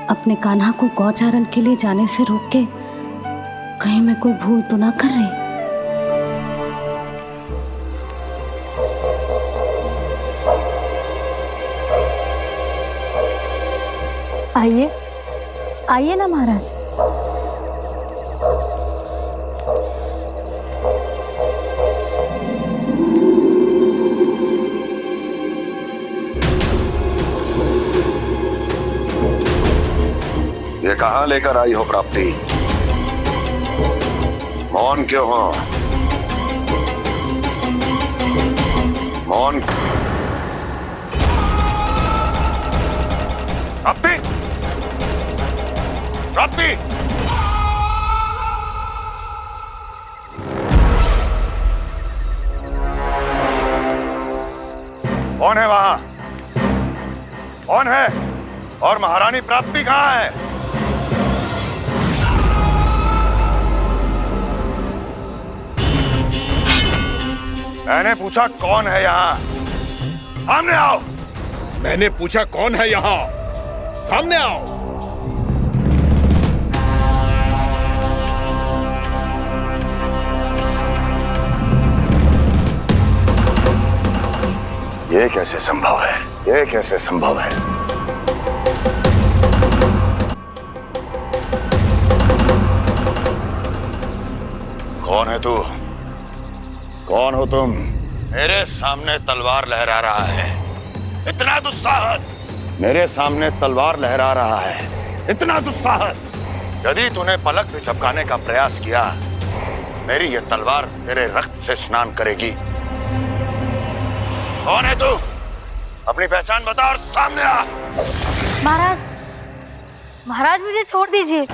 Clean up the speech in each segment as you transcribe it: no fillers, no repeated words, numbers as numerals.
अपने कान्हा को गौचारण के लिए जाने से रोक के कहीं मैं कोई भूल तो ना कर रही। आइए आइए ना महाराज। ये कहाँ लेकर आई हो प्राप्ति? मौन क्यों हो? मौन। प्राप्ति, प्राप्ति, कौन है वहां? कौन है? और महारानी प्राप्ति कहाँ है? मैंने पूछा कौन है यहाँ? सामने आओ। मैंने पूछा कौन है यहाँ? सामने आओ। ये कैसे संभव है? ये कैसे संभव है? कौन है तू? कौन हो तुम? मेरे सामने तलवार लहरा रहा है। इतना दुस्साहस! मेरे सामने तलवार लहरा रहा है। इतना दुस्साहस! यदि तूने पलक भी झपकाने का प्रयास किया, मेरी ये तलवार तेरे रक्त से स्नान करेगी। कौन है तू? अपनी पहचान बता और सामने आ। महाराज, महाराज मुझे छोड़ दीजिए।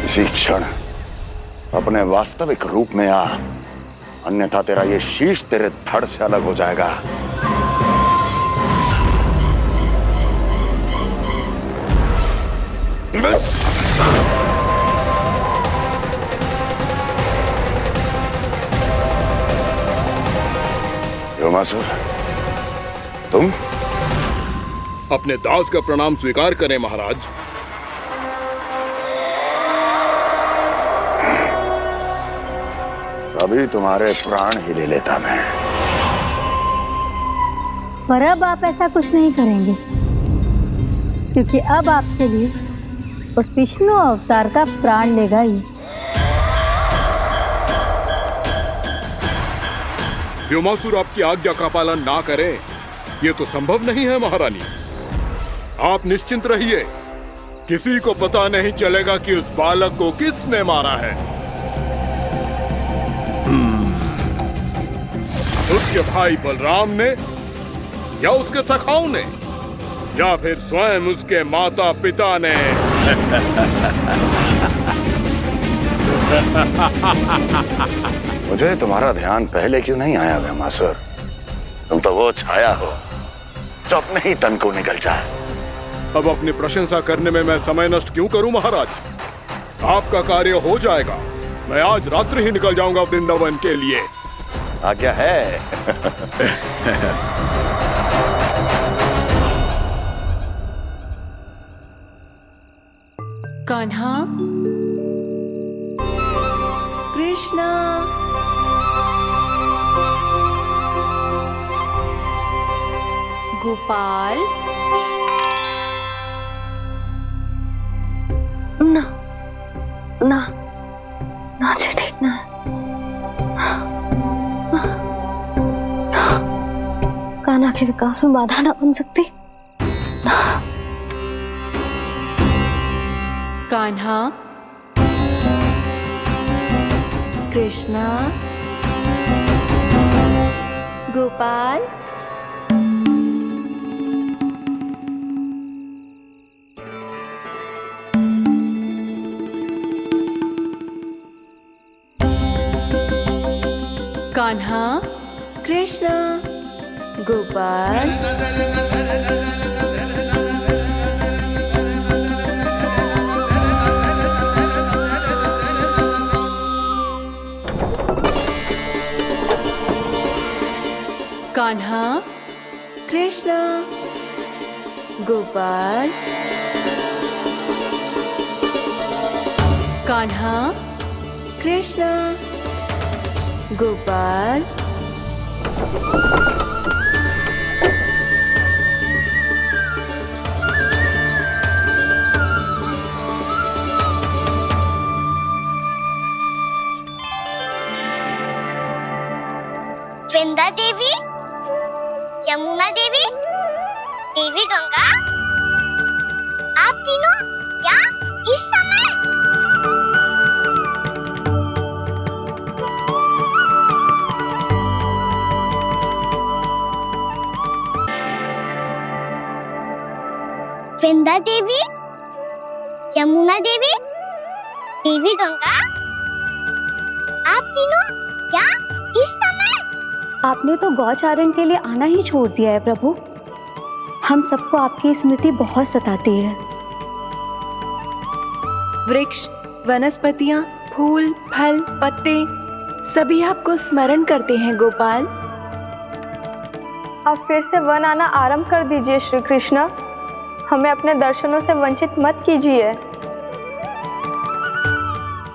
इसी क्षण अपने वास्तविक रूप में आ, अन्यथा तेरा ये शीश तेरे धड़ से अलग हो जाएगा। व्योमासुर, तुम? अपने दास का प्रणाम स्वीकार करें महाराज। अभी तुम्हारे प्राण ही ले लेता मैं। पर अब आप ऐसा कुछ नहीं करेंगे, क्योंकि अब आपके लिए उस विष्णु अवतार का प्राण लेगा ही। व्योमासुर आपकी आज्ञा का पालन ना करे, ये तो संभव नहीं है महारानी। आप निश्चिंत रहिए, किसी को पता नहीं चलेगा कि उस बालक को किसने मारा है। उसके भाई बलराम ने, या उसके सखाओं ने, या फिर स्वयं उसके माता पिता ने। मुझे तुम्हारा ध्यान पहले क्यों नहीं आया व्योमासुर? तुम तो वो छाया हो जो अपने ही तन को निगल जाए। अब अपनी प्रशंसा करने में मैं समय नष्ट क्यों करूं महाराज? आपका कार्य हो जाएगा। मैं आज रात्रि ही निकल जाऊंगा वृंदावन के लिए। आज्ञा है। कान्हा, कृष्णा, गोपाल। ना ना ना जी, ठीक ना। कान्हा के विकास में बाधा ना बन सकती। कान्हा, कृष्णा, गोपाल। कान्हा, कृष्णा, गोपाल। कान्हा, कृष्णा, गोपाल, कान्हा, कृष्णा, गोपाल। वृंदा देवी, यमुना देवी, देवी गंगा, आप तीनों यहाँ इस समय? वृंदा देवी, यमुना देवी, देवी गंगा, आप तीनों यहाँ इस समय? आपने तो गौचारण के लिए आना ही छोड़ दिया है प्रभु। हम सबको आपकी स्मृति बहुत सताती है। वृक्ष, वनस्पतियां, फूल, फल, पत्ते सभी आपको स्मरण करते हैं गोपाल। अब फिर से वन आना आरंभ कर दीजिए श्री कृष्ण। हमें अपने दर्शनों से वंचित मत कीजिए।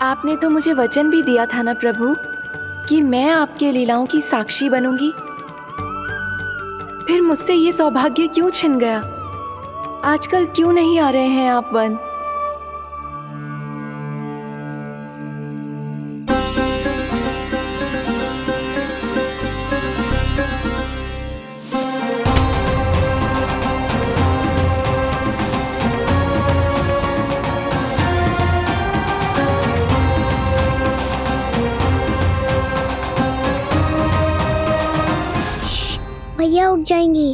आपने तो मुझे वचन भी दिया था ना प्रभु कि मैं आपके लीलाओं की साक्षी बनूंगी। फिर मुझसे ये सौभाग्य क्यों छिन गया? आजकल क्यों नहीं आ रहे हैं आप वन? भैया उठ जाएंगी।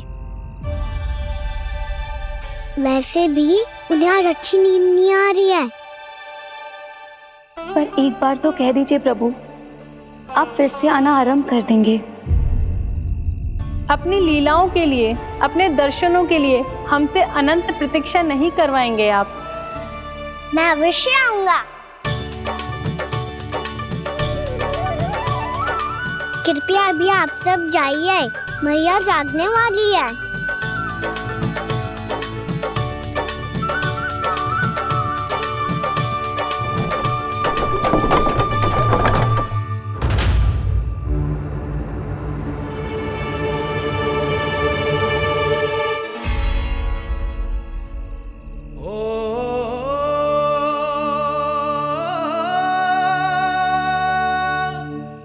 वैसे भी उन्हें आज अच्छी नींद नहीं आ रही है। पर एक बार तो कह दीजिए प्रभु, आप फिर से आना आरंभ कर देंगे। अपनी लीलाओं के लिए, अपने दर्शनों के लिए हमसे अनंत प्रतीक्षा नहीं करवाएंगे आप? मैं अवश्य आऊंगा। कृपया अभी आप सब जाइए, मैया जागने वाली है।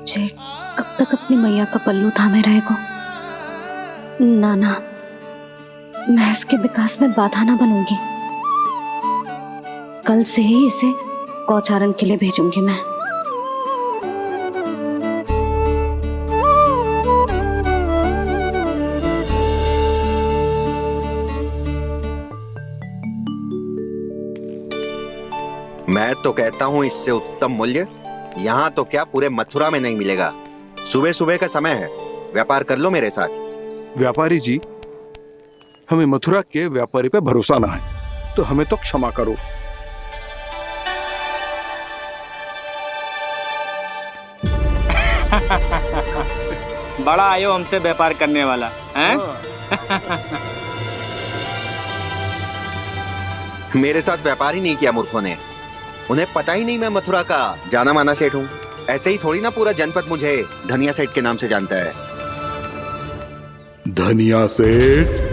जे कब तक अपनी मैया का पल्लू थामे रहेगा? ना, मैं इसके विकास में बाधा ना बनूंगी। कल से ही इसे गौचारण के लिए भेजूंगी मैं। मैं तो कहता हूँ इससे उत्तम मूल्य यहाँ तो क्या पूरे मथुरा में नहीं मिलेगा। सुबह सुबह का समय है, व्यापार कर लो मेरे साथ। व्यापारी जी, हमें मथुरा के व्यापारी पे भरोसा ना है, तो हमें तो क्षमा करो। बड़ा आयो हमसे व्यापार करने वाला हैं? मेरे साथ व्यापार ही नहीं किया मूर्खों ने। उन्हें पता ही नहीं मैं मथुरा का जाना माना सेठ हूँ। ऐसे ही थोड़ी ना पूरा जनपद मुझे धनिया सेठ के नाम से जानता है। धनिया सेठ?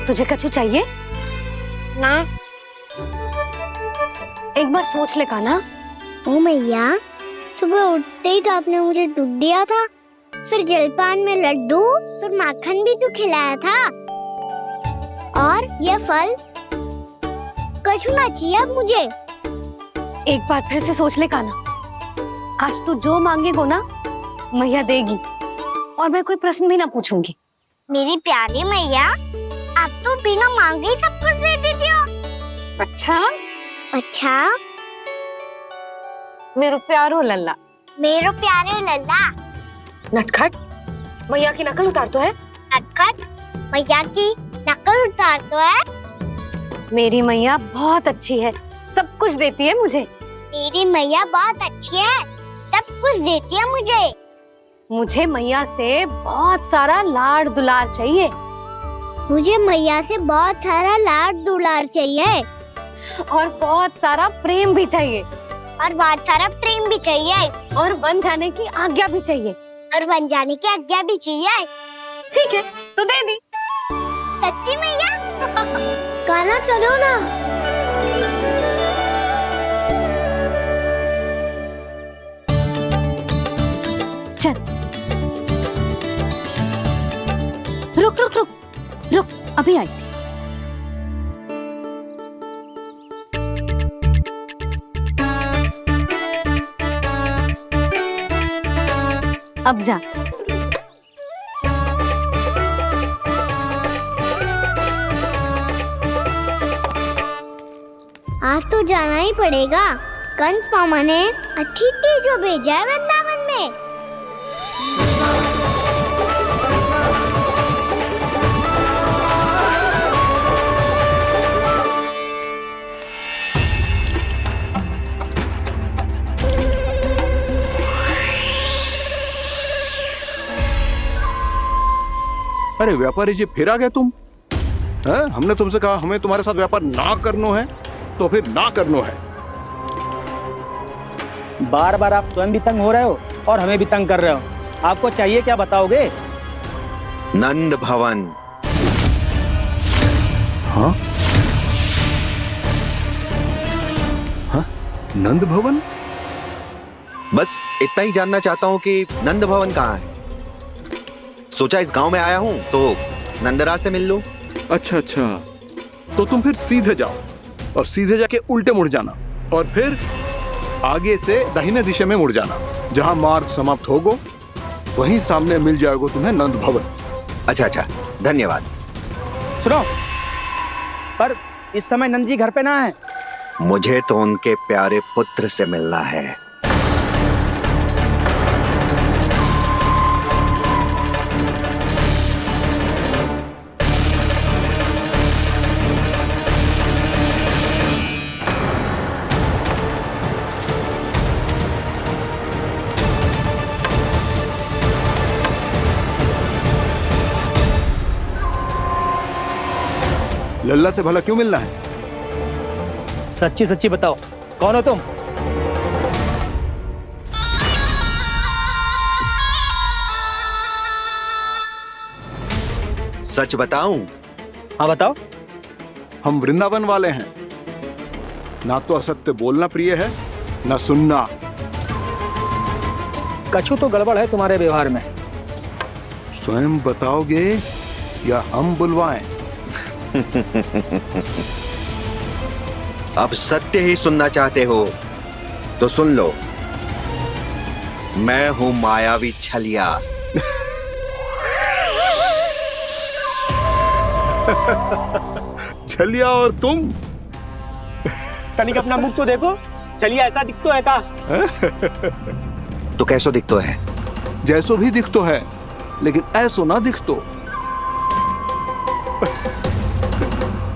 तुझे कछु चाहिए ना? एक बार सोच ले कान्हा। ओ मैया, सुबह उठते ही तो आपने मुझे दूध दिया था, फिर जलपान में लड्डू, फिर माखन भी तो खिलाया था। और ये फल कछु ना चाहिए अब मुझे। एक बार फिर से सोच ले काना, आज तू जो मांगेगो ना मैया देगी, और मैं कोई प्रश्न भी ना पूछूंगी। मेरी प्यारी मैया, आप तो बिना मांगे ही सब कुछ दे देती हो। अच्छा अच्छा, मेरो प्यारो लल्ला। मेरो प्यारे लल्ला। नटखट, मैया की नकल उतार तो है। नटखट, मैया की नकल उतार तो है। मेरी मैया बहुत अच्छी है, सब कुछ देती है मुझे। मेरी मैया बहुत अच्छी है, सब कुछ देती है मुझे। मुझे मैया से बहुत सारा लाड़ दुलार चाहिए। मुझे मैया से बहुत सारा लाड दुलार चाहिए। और बहुत सारा प्रेम भी चाहिए। और बहुत सारा प्रेम भी चाहिए। और बन जाने की आज्ञा भी चाहिए। और बन जाने की आज्ञा भी चाहिए। ठीक है, तो दे दी। सच्ची मैया? गाना चलो ना। चल, रुक रुक रुक रुक, अभी आई। अब जा। आज तो जाना ही पड़ेगा। कंस मामा ने अतिथि जो भेजा है वृंदावन में। अरे व्यापारी जी, फिर आ गए तुम? हैं? हमने तुमसे कहा हमें तुम्हारे साथ व्यापार ना करनो है, तो फिर ना करनो है। बार बार आप स्वयं भी तंग हो रहे हो और हमें भी तंग कर रहे हो। आपको चाहिए क्या बताओगे? नंद भवन। हाँ? हाँ? नंद भवन? बस इतना ही जानना चाहता हूँ कि नंद भवन कहाँ है। सोचा इस गांव में आया हूँ तो नंदराज से मिल लूं। अच्छा अच्छा, तो तुम फिर सीधे जाओ और सीधे जाके उल्टे मुड़ जाना, और फिर आगे से दाहिने दिशा में मुड़ जाना। जहाँ मार्ग समाप्त होगो वहीं सामने मिल जाएगा तुम्हें नंद भवन। अच्छा अच्छा, धन्यवाद। सुनो, पर इस समय नंद जी घर पे ना है। मुझे तो उनके प्यारे पुत्र से मिलना है। लल्ला से भला क्यों मिलना है? सच्ची सच्ची बताओ, कौन हो तुम? सच बताऊं? हाँ बताओ। हम वृंदावन वाले हैं। ना तो असत्य बोलना प्रिय है, ना सुनना। कछु तो गड़बड़ है तुम्हारे व्यवहार में। स्वयं बताओगे या हम बुलवाएं? अब सत्य ही सुनना चाहते हो तो सुन लो। मैं हूं मायावी छलिया। छलिया और तुम? तनिक अपना मुख तो देखो, चलिए ऐसा दिखतो है का? तो कैसो दिखतो है? जैसो भी दिखतो है, लेकिन ऐसो ना दिखतो।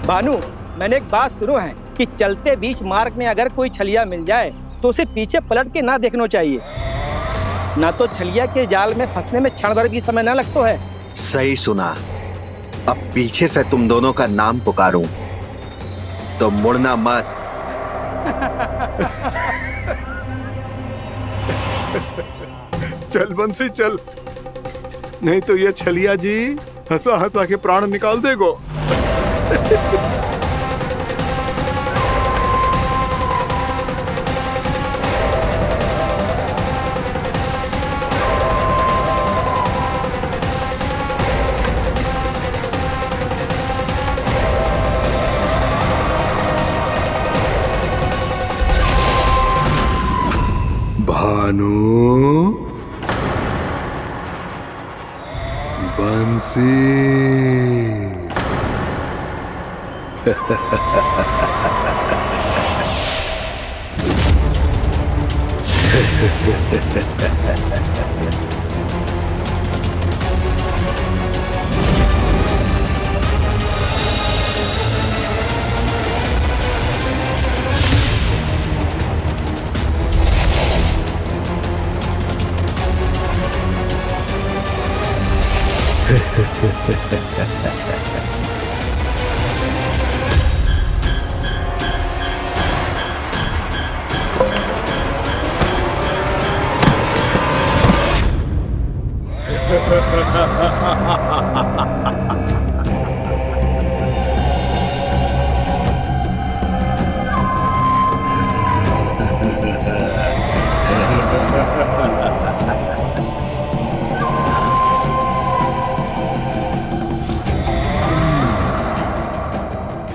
भानु, मैंने एक बात सुनो है कि चलते बीच मार्ग में अगर कोई छलिया मिल जाए तो उसे पीछे पलट के ना देखना चाहिए, ना तो छलिया के जाल में फंसने में क्षण भर भी समय ना लगता है। सही सुना। अब पीछे से तुम दोनों का नाम पुकारूं तो मुड़ना मत। चल बंसी चल, नहीं तो ये छलिया जी हंसा हंसा के प्राण निकाल देगो। भानु, बंसी।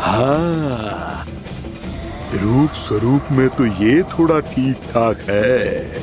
हाँ, रूप स्वरूप में तो ये थोड़ा ठीक ठाक है।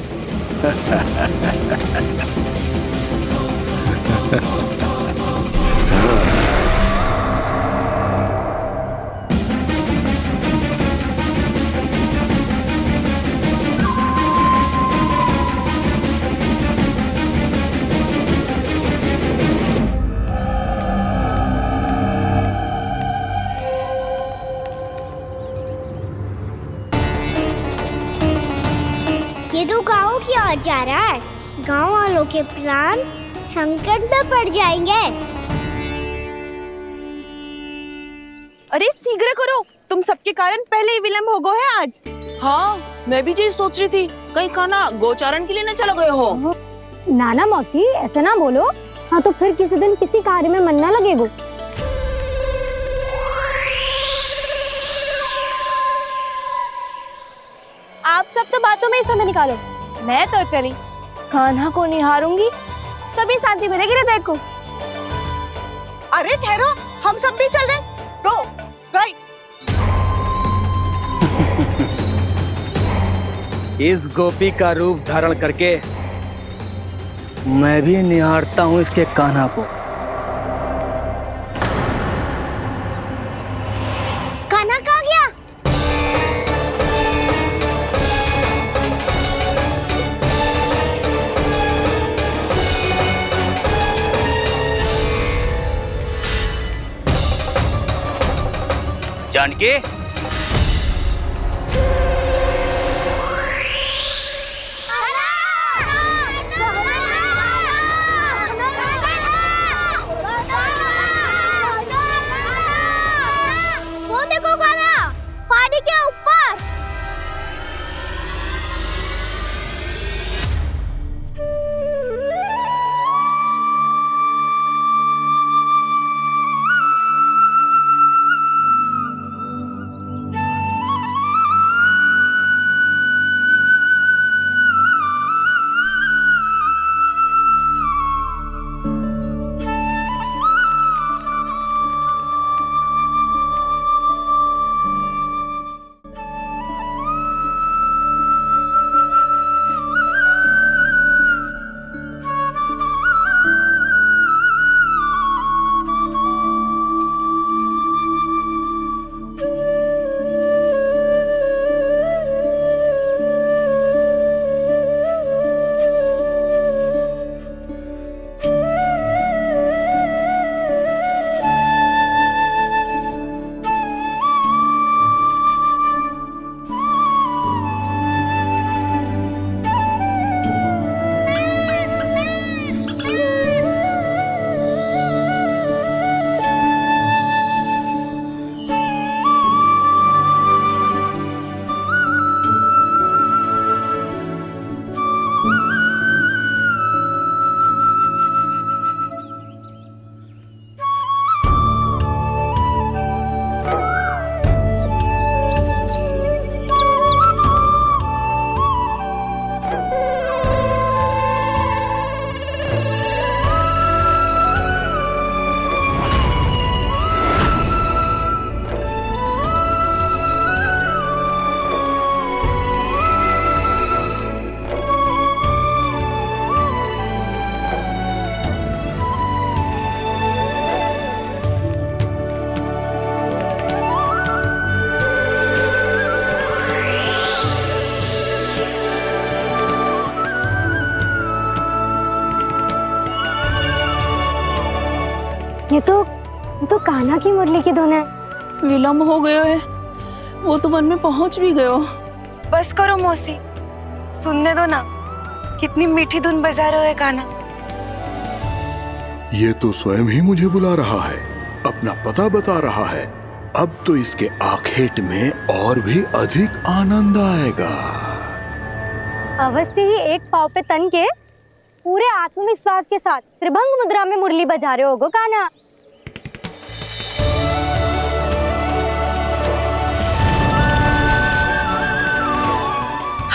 ये तो गाँव की ओर जा रहा है। गाँव वालों के प्राण संकट में पड़ जाएंगे। अरे शीघ्र करो, तुम सबके कारण पहले ही विलम्ब हो गए है आज। हाँ, मैं भी यही सोच रही थी, कहीं खाना गोचारण के लिए न चले गए हो। नाना मौसी ऐसा ना बोलो। हाँ तो फिर किसी दिन किसी कार्य में मन ना लगेगा। आप सब तो बातों में ही समय निकालो। मैं तो चली कान्हा को निहारूंगी, तभी शांति मिलेगी हृदय को। अरे ठहरो, हम सब भी चल रहे। रो, गई। इस गोपी का रूप धारण करके मैं भी निहारता हूँ इसके कान्हा को। कान्हा कहाँ गया? जानकी, वो देखो कान्हा, पहाड़ी के ऊपर। कान्हा की मुरली की धुन है। विलम्ब हो गयो है, वो तो वन में पहुंच भी गयो। बस करो मौसी, सुनने दो ना, कितनी मीठी धुन बजा रहे हो कान्हा। ये तो स्वयं ही मुझे बुला रहा है, अपना पता बता रहा है। अब तो इसके आखेट में और भी अधिक आनंद आएगा। अवश्य ही एक पाँव पे तन के पूरे आत्मविश्वास के साथ त्रिभंग मुद्रा में मुरली बजा रहे होगो कान्हा।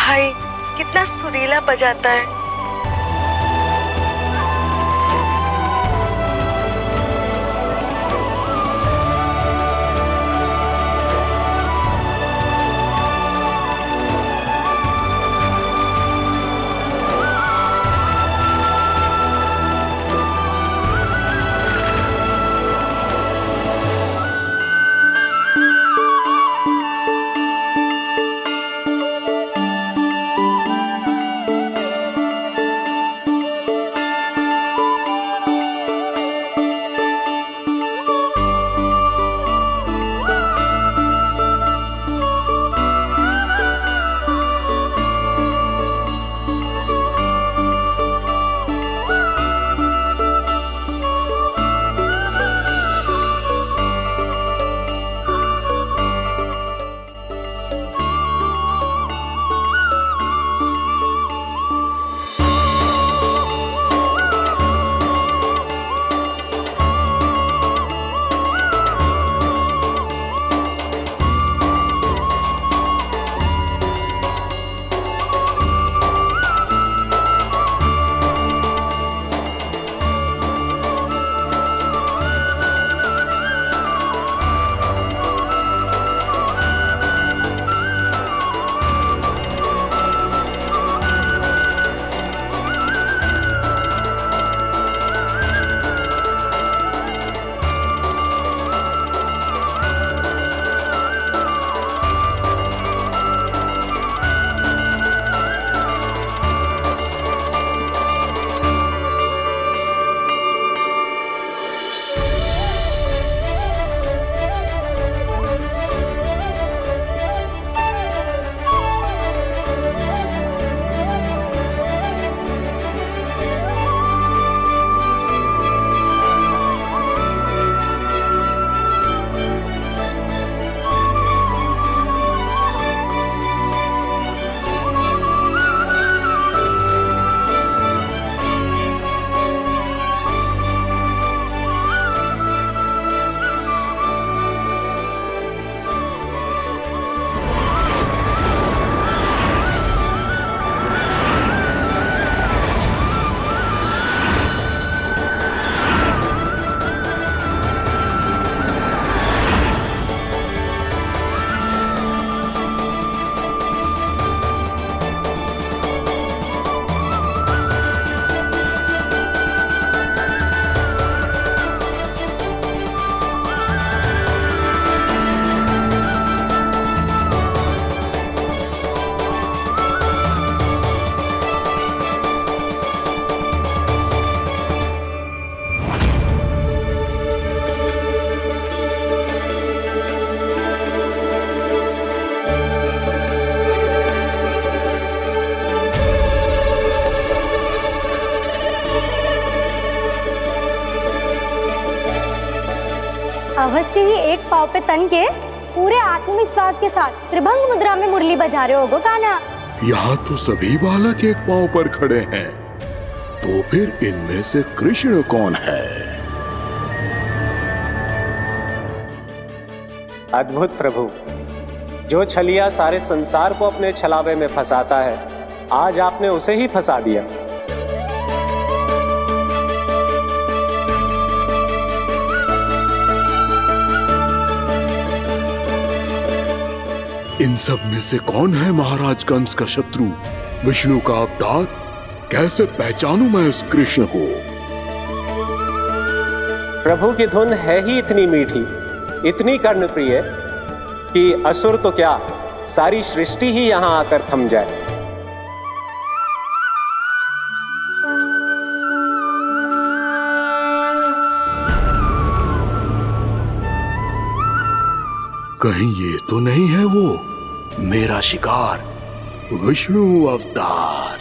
हाय, कितना सुरीला बजाता है। अवश्य ही एक पाँव पे तन के पूरे आत्मविश्वास के साथ त्रिभंग मुद्रा में मुरली बजा रहे होगो कान्हा। यहाँ तो सभी बालक एक पांव पर खड़े हैं, तो फिर इनमें से कृष्ण कौन है? अद्भुत प्रभु, जो छलिया सारे संसार को अपने छलावे में फंसाता है, आज आपने उसे ही फंसा दिया। इन सब में से कौन है महाराज कंस का शत्रु, विष्णु का अवतार? कैसे पहचानूं मैं उस कृष्ण को? प्रभु की धुन है ही इतनी मीठी, इतनी कर्णप्रिय कि असुर तो क्या, सारी सृष्टि ही यहां आकर थम जाए। कहीं ये तो नहीं है वो मेरा शिकार विष्णु अवतार?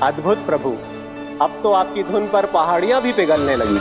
अद्भुत प्रभु, अब तो आपकी धुन पर पहाड़ियां भी पिघलने लगी।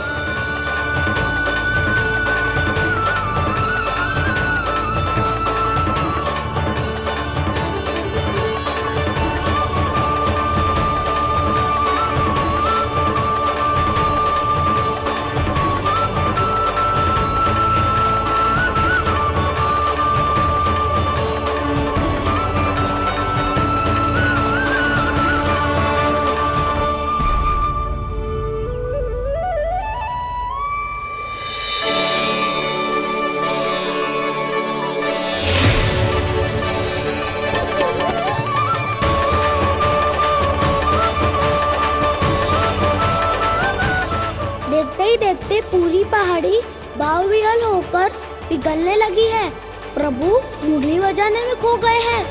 देखते पूरी पहाड़ी बावरियल होकर पिघलने लगी है। प्रभु मुरली बजाने में खो गए हैं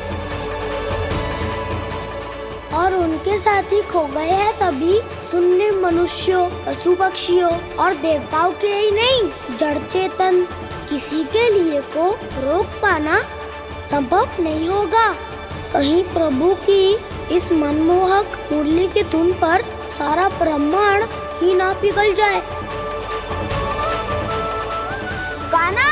और उनके साथ ही खो गए हैं सभी सुनने मनुष्यों, पशु पक्षियों और देवताओं के ही नहीं, जड़ चेतन किसी के लिए को रोक पाना संभव नहीं होगा। कहीं प्रभु की इस मनमोहक मुरली की धुन पर सारा ब्रह्मांड ही ना पिघल जाए। गाना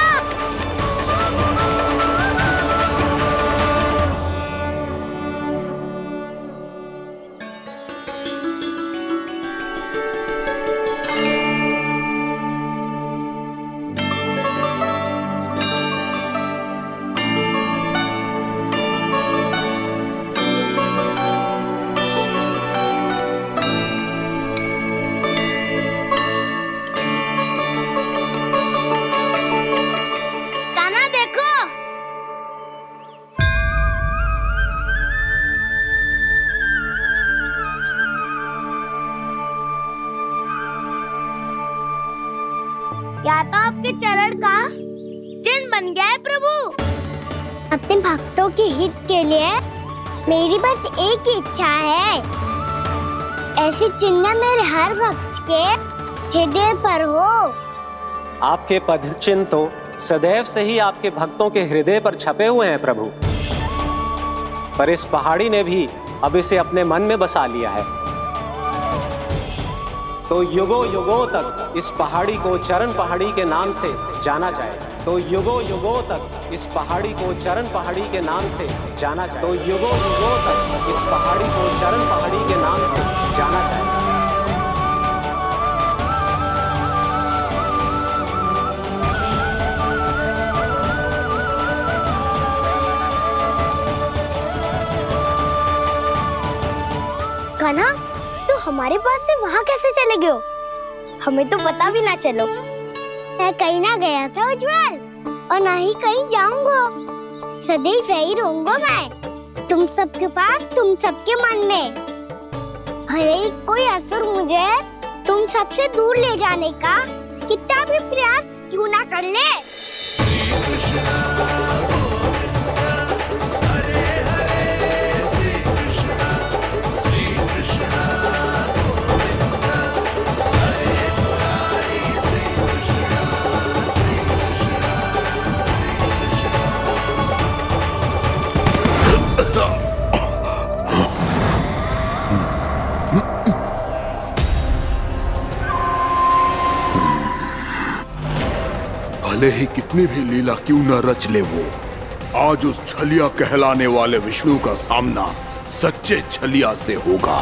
या तो आपके चरण का चिन्ह बन गया है प्रभु। अपने भक्तों के हित के लिए मेरी बस एक ही इच्छा है, ऐसी चिन्ह मेरे हर भक्त के हृदय पर हो। आपके पद चिन्ह तो सदैव से ही आपके भक्तों के हृदय पर छपे हुए हैं प्रभु, पर इस पहाड़ी ने भी अब इसे अपने मन में बसा लिया है। तो युगों युगों तक इस पहाड़ी को चरण पहाड़ी के नाम से जाना जाएगा। तो युगों युगों तक इस पहाड़ी को चरण पहाड़ी के नाम से जाना जाएगा। तो युगों युगों तक इस पहाड़ी को चरण पहाड़ी के नाम से जाना जाएगा। कान्हा, तो हमारे पास से वहाँ कैसे चले गए हो? हमें तो पता भी ना चलो। मैं कहीं ना गया था उज्जवल, और ना ही कहीं जाऊंगा। सदैव यही रहूंगा मैं, तुम सबके पास, तुम सबके मन में। भले ही कोई असुर मुझे तुम सबसे दूर ले जाने का कितना भी प्रयास क्यों ना कर ले। भले ही कितनी भी लीला क्यों न रच ले वो, आज उस छलिया कहलाने वाले विष्णु का सामना सच्चे छलिया से होगा।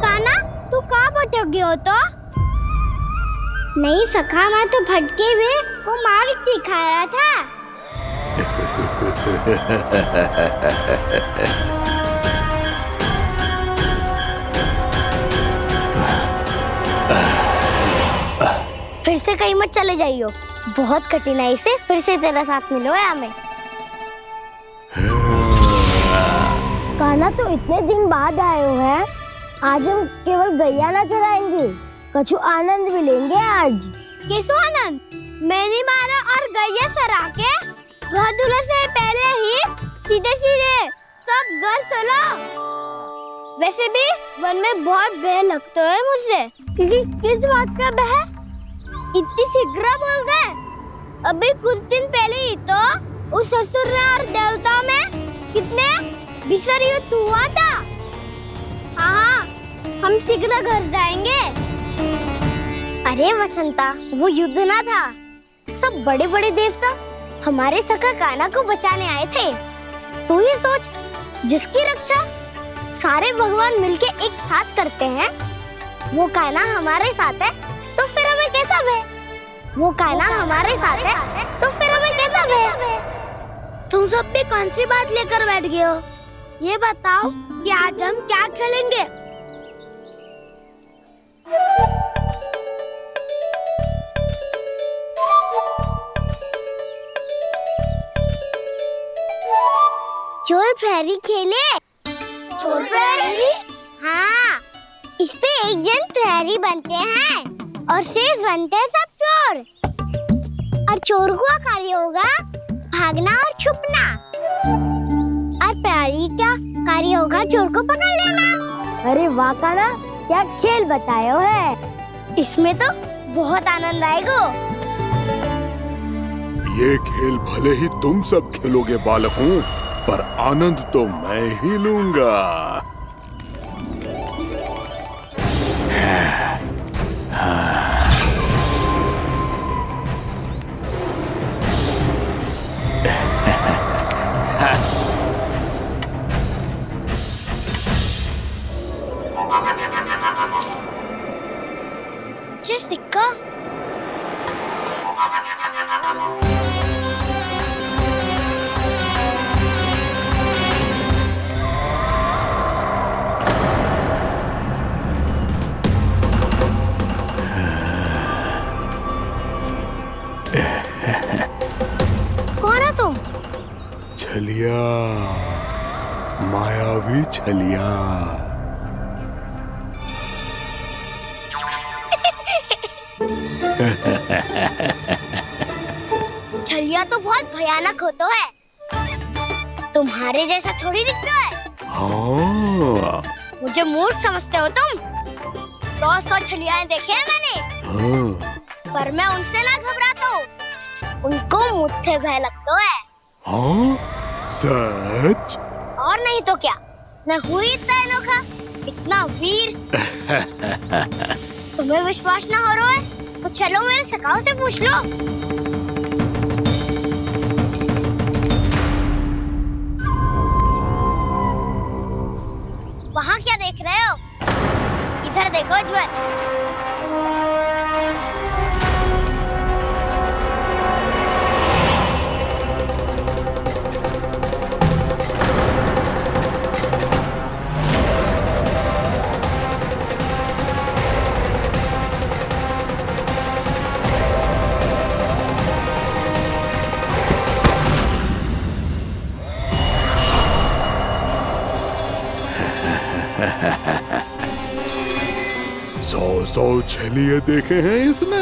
काना, तू कहाँ भटक गए हो तो? नहीं सखा, मैं तो भटके हुए वो मार दिखा रहा था। फिर से कहीं मत चले जाइयो, बहुत कठिनाई से फिर से तेरा साथ मिलो है हमें। काना, तो इतने दिन बाद आए हो हैं, आज हम केवल गैया ना चराएंगे, कछु आनंद भी लेंगे आज। किसो आनंद? मैंने मारा और गैया चरा के घर दूल्हे से पहले ही सीधे सीधे सब घर चलो। वैसे भी वन में बहुत भय लगता है मुझसे, क्योंकि किस बात का भय? इतनी शीघ्र बोल गए। अभी कुछ दिन पहले ही तो उस ससुर और देवता में कितने भीषण युद्ध हुआ था। हाँ, हम शीघ्र घर जाएंगे। अरे वसंता, वो युद्ध ना था, सब बड़े बड़े देवता हमारे सखा काना को बचाने आए थे। तू ये सोच, जिसकी रक्षा सारे भगवान मिलके एक साथ करते हैं, वो काना हमारे साथ है, तो फिर हमें कैसा भय? वो काना हमारे साथ है, तो फिर हमें कैसा भय? तुम सब भी कौन सी बात लेकर बैठ गए हो? ये बताओ कि आज हम क्या खेलेंगे? चोर प्रहरी खेले? चोर प्रहरी? हाँ, इस पे एक जन प्रहरी बनते हैं और शेष बनते हैं सब चोर। और चोर का कार्य होगा भागना और छुपना, और प्रहरी का कार्य होगा चोर को पकड़ लेना। अरे वाह काना, क्या खेल बताए हो है। इसमें तो बहुत आनंद आएगा। ये खेल भले ही तुम सब खेलोगे बालकों, पर आनंद तो मैं ही लूंगा। ये सिक्का कौन हो तुम? छलिया, मायावी छलिया। छलिया तो बहुत भयानक होता है, तुम्हारे जैसा थोड़ी दिखता है। हाँ। मुझे मूर्ख समझते हो तुम? 100 छलियाएं देखे हैं मैंने। हाँ। पर मैं उनसे ना घबराता हूँ, उनको मुझसे भय लगता है। हाँ? सच? और नहीं तो क्या, मैं हूँ इतना अनोखा, इतना वीर। तुम्हें विश्वास ना हो रहा है तो चलो मेरे सखाओं से पूछ लो। वहाँ क्या देख रहे हो? इधर देखो ज्वर। सौ छलिए देखे हैं इसने।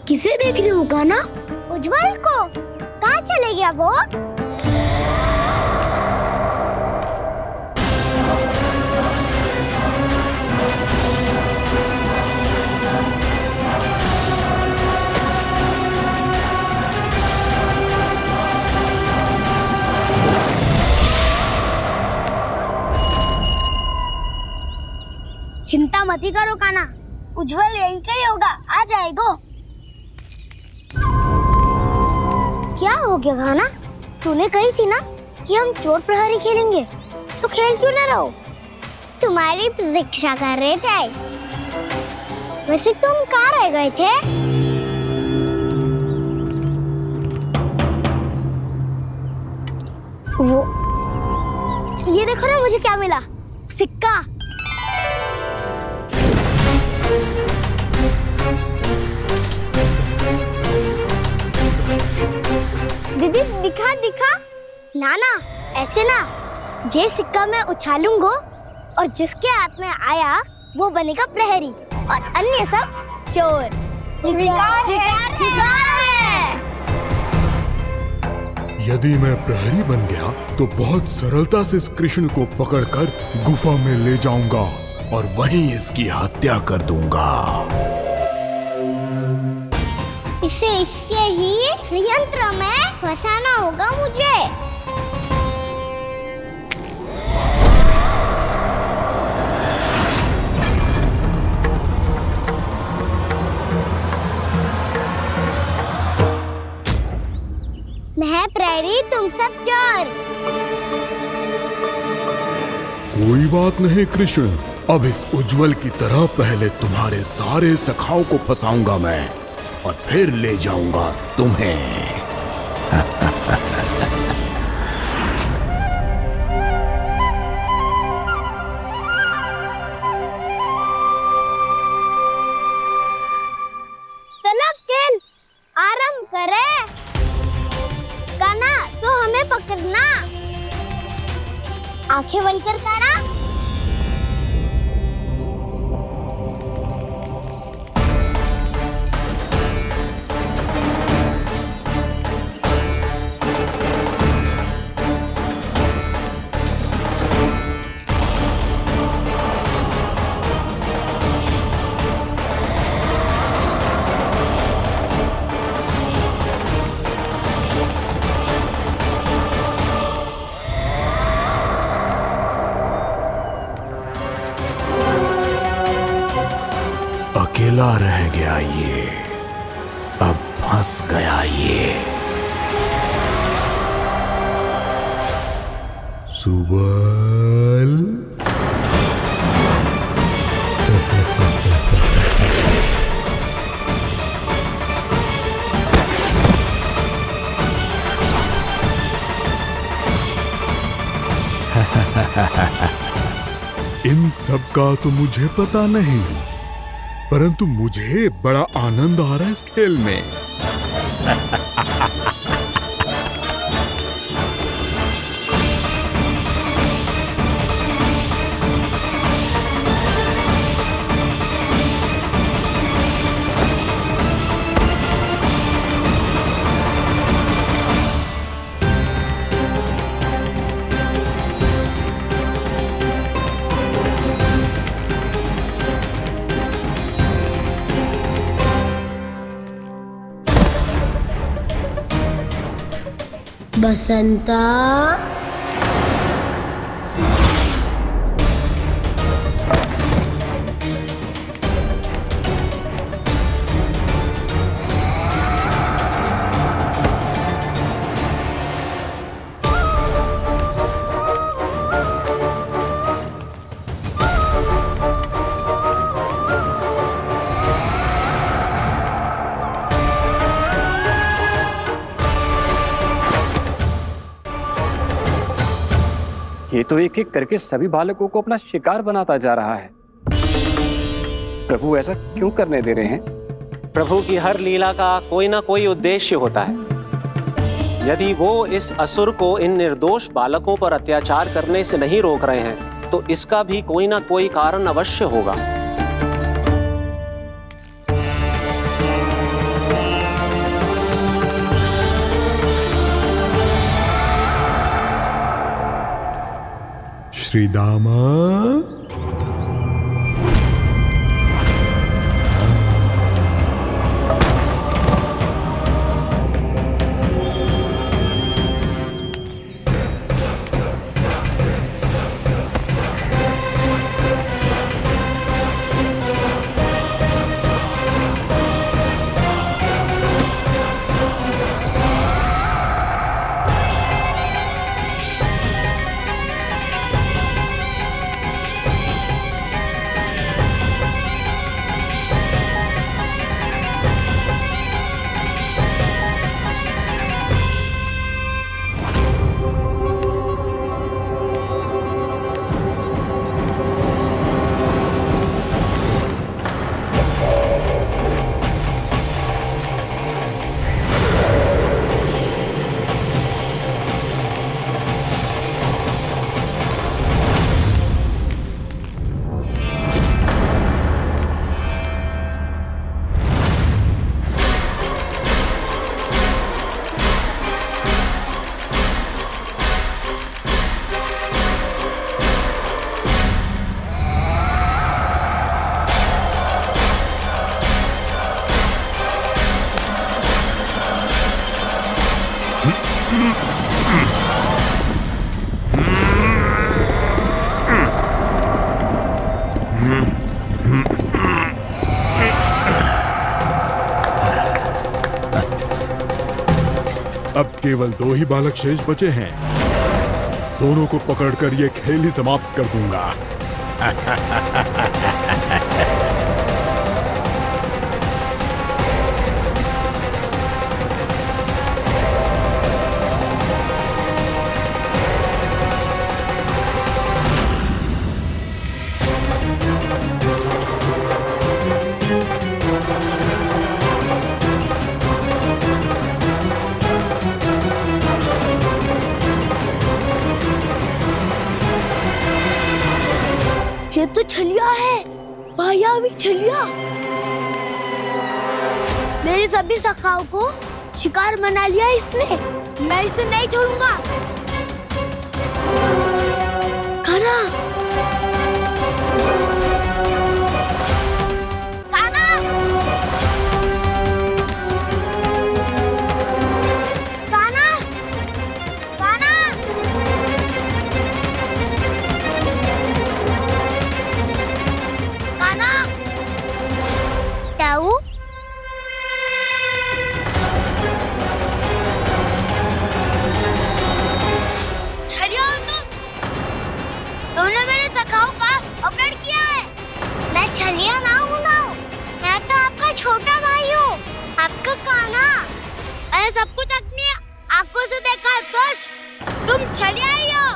किसे देख रही हो काना? उज्जवल को। कहाँ चले गया वो? चिंता मत ही करो काना, उज्जवल यही का ही होगा, आ जाएगा। क्या हो गया काना? तूने कही थी ना कि हम चोर प्रहरी खेलेंगे, तो खेल क्यों ना रहो? तुम्हारी प्रतीक्षा कर रहे थे। वैसे तुम कहाँ रह गए थे? वो ये देखो ना, मुझे क्या मिला, सिक्का। दीदी दिखा दिखा। ना ना, ऐसे ना, जे सिक्का मैं उछालूंगा और जिसके हाथ में आया वो बनेगा प्रहरी और अन्य सब चोर। शिकार है। यदि मैं प्रहरी बन गया तो बहुत सरलता से इस कृष्ण को पकड़कर गुफा में ले जाऊंगा और वहीं इसकी हत्या कर दूंगा। इसे इसके ही यंत्र में फंसाना होगा मुझे। मैं प्रहरी, तुम सब चोर। कोई बात नहीं कृष्ण, अब इस उज्जवल की तरह पहले तुम्हारे सारे सखाओं को फंसाऊंगा मैं और फिर ले जाऊंगा तुम्हें। चलो खेल आरंभ करें। काना तो हमें पकड़ना। आंखें बंद कर काना। अकेला रह गया ये, अब फंस गया ये। सुबल इन सब का तो मुझे पता नहीं, परंतु मुझे बड़ा आनंद आ रहा है इस खेल में। बसंता, ये तो एक एक करके सभी बालकों को अपना शिकार बनाता जा रहा है। प्रभु ऐसा क्यों करने दे रहे हैं? प्रभु की हर लीला का कोई ना कोई उद्देश्य होता है। यदि वो इस असुर को इन निर्दोष बालकों पर अत्याचार करने से नहीं रोक रहे हैं तो इसका भी कोई ना कोई कारण अवश्य होगा। श्रीदामा, केवल 2 ही बालक शेष बचे हैं। दोनों को पकड़कर ये खेल ही समाप्त कर दूंगा। ये तो छलिया है, मायावी छलिया। मेरे सभी सखाओं को शिकार बना लिया इसने। मैं इसे नहीं छोड़ूंगा। कान्हा, कान्हा, कान्हा, कान्हा। दाऊ, छलिया हो तुमने मेरे सखाओं का अपहरण किया है। मैं छलिया ना हूँ ना, मैं तो आपका छोटा भाई हूँ, आपका कान्हा। मैंने सब कुछ अपनी आंखों से देखा है। बस तुम छलिया ही हो,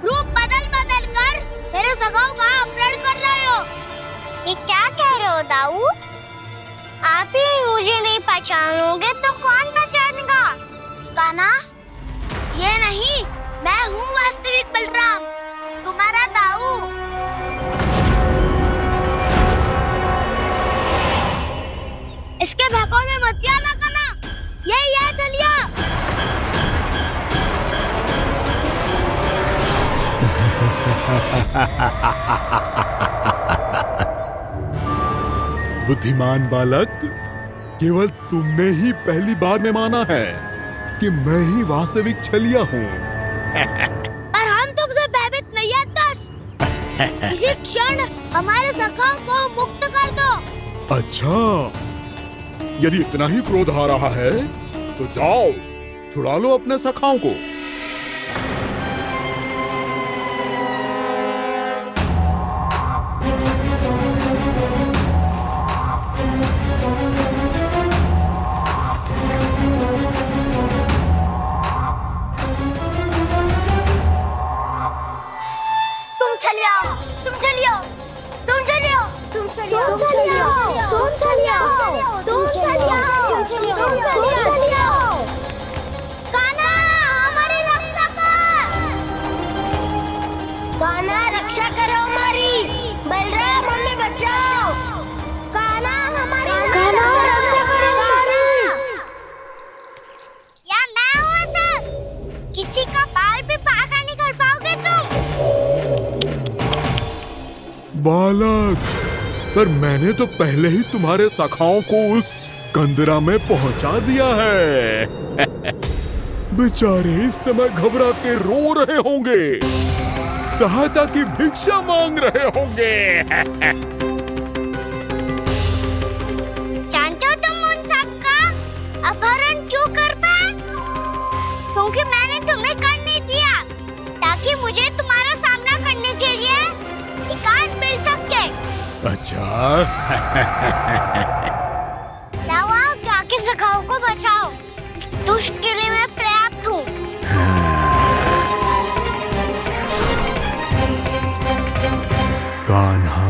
रूप बदल बदल कर मेरे सखाओं का अपहरण कर रहे हो। ये क्या कह रहे हो दाऊ? आप ही मुझे नहीं पहचानोगे तो कौन पहचानेगा? कान्हा, ये नहीं, मैं हूँ वास्तविक बलराम, तुम्हारा दाऊ। इसके बहकावे में मत आना कान्हा, यही है चलिए। बुद्धिमान बालक, केवल तुमने ही पहली बार में माना है कि मैं ही वास्तविक छलिया हूँ। पर हम तुमसे भयभीत नहीं है दस। इसी क्षण हमारे सखाओं को मुक्त कर दो। अच्छा, यदि इतना ही क्रोध आ रहा है तो जाओ, छुड़ा लो अपने सखाओं को। बालक, पर मैंने तो पहले ही तुम्हारे सखाओं को उस कंदरा में पहुंचा दिया है। बेचारे इस समय घबरा के रो रहे होंगे, सहायता की भिक्षा मांग रहे होंगे। जानते हो तुम उन सबका अपहरण क्यों कर पाए? क्योंकि मैंने तुम्हें कर नहीं दिया, ताकि मुझे तुम्हारा सामना करने के लिए एकांत मिल सके। अच्छा। आओ, जाके सखाओं को बचाओ। दुष्ट के लिए मैं पर्याप्त हूँ। कान्हा,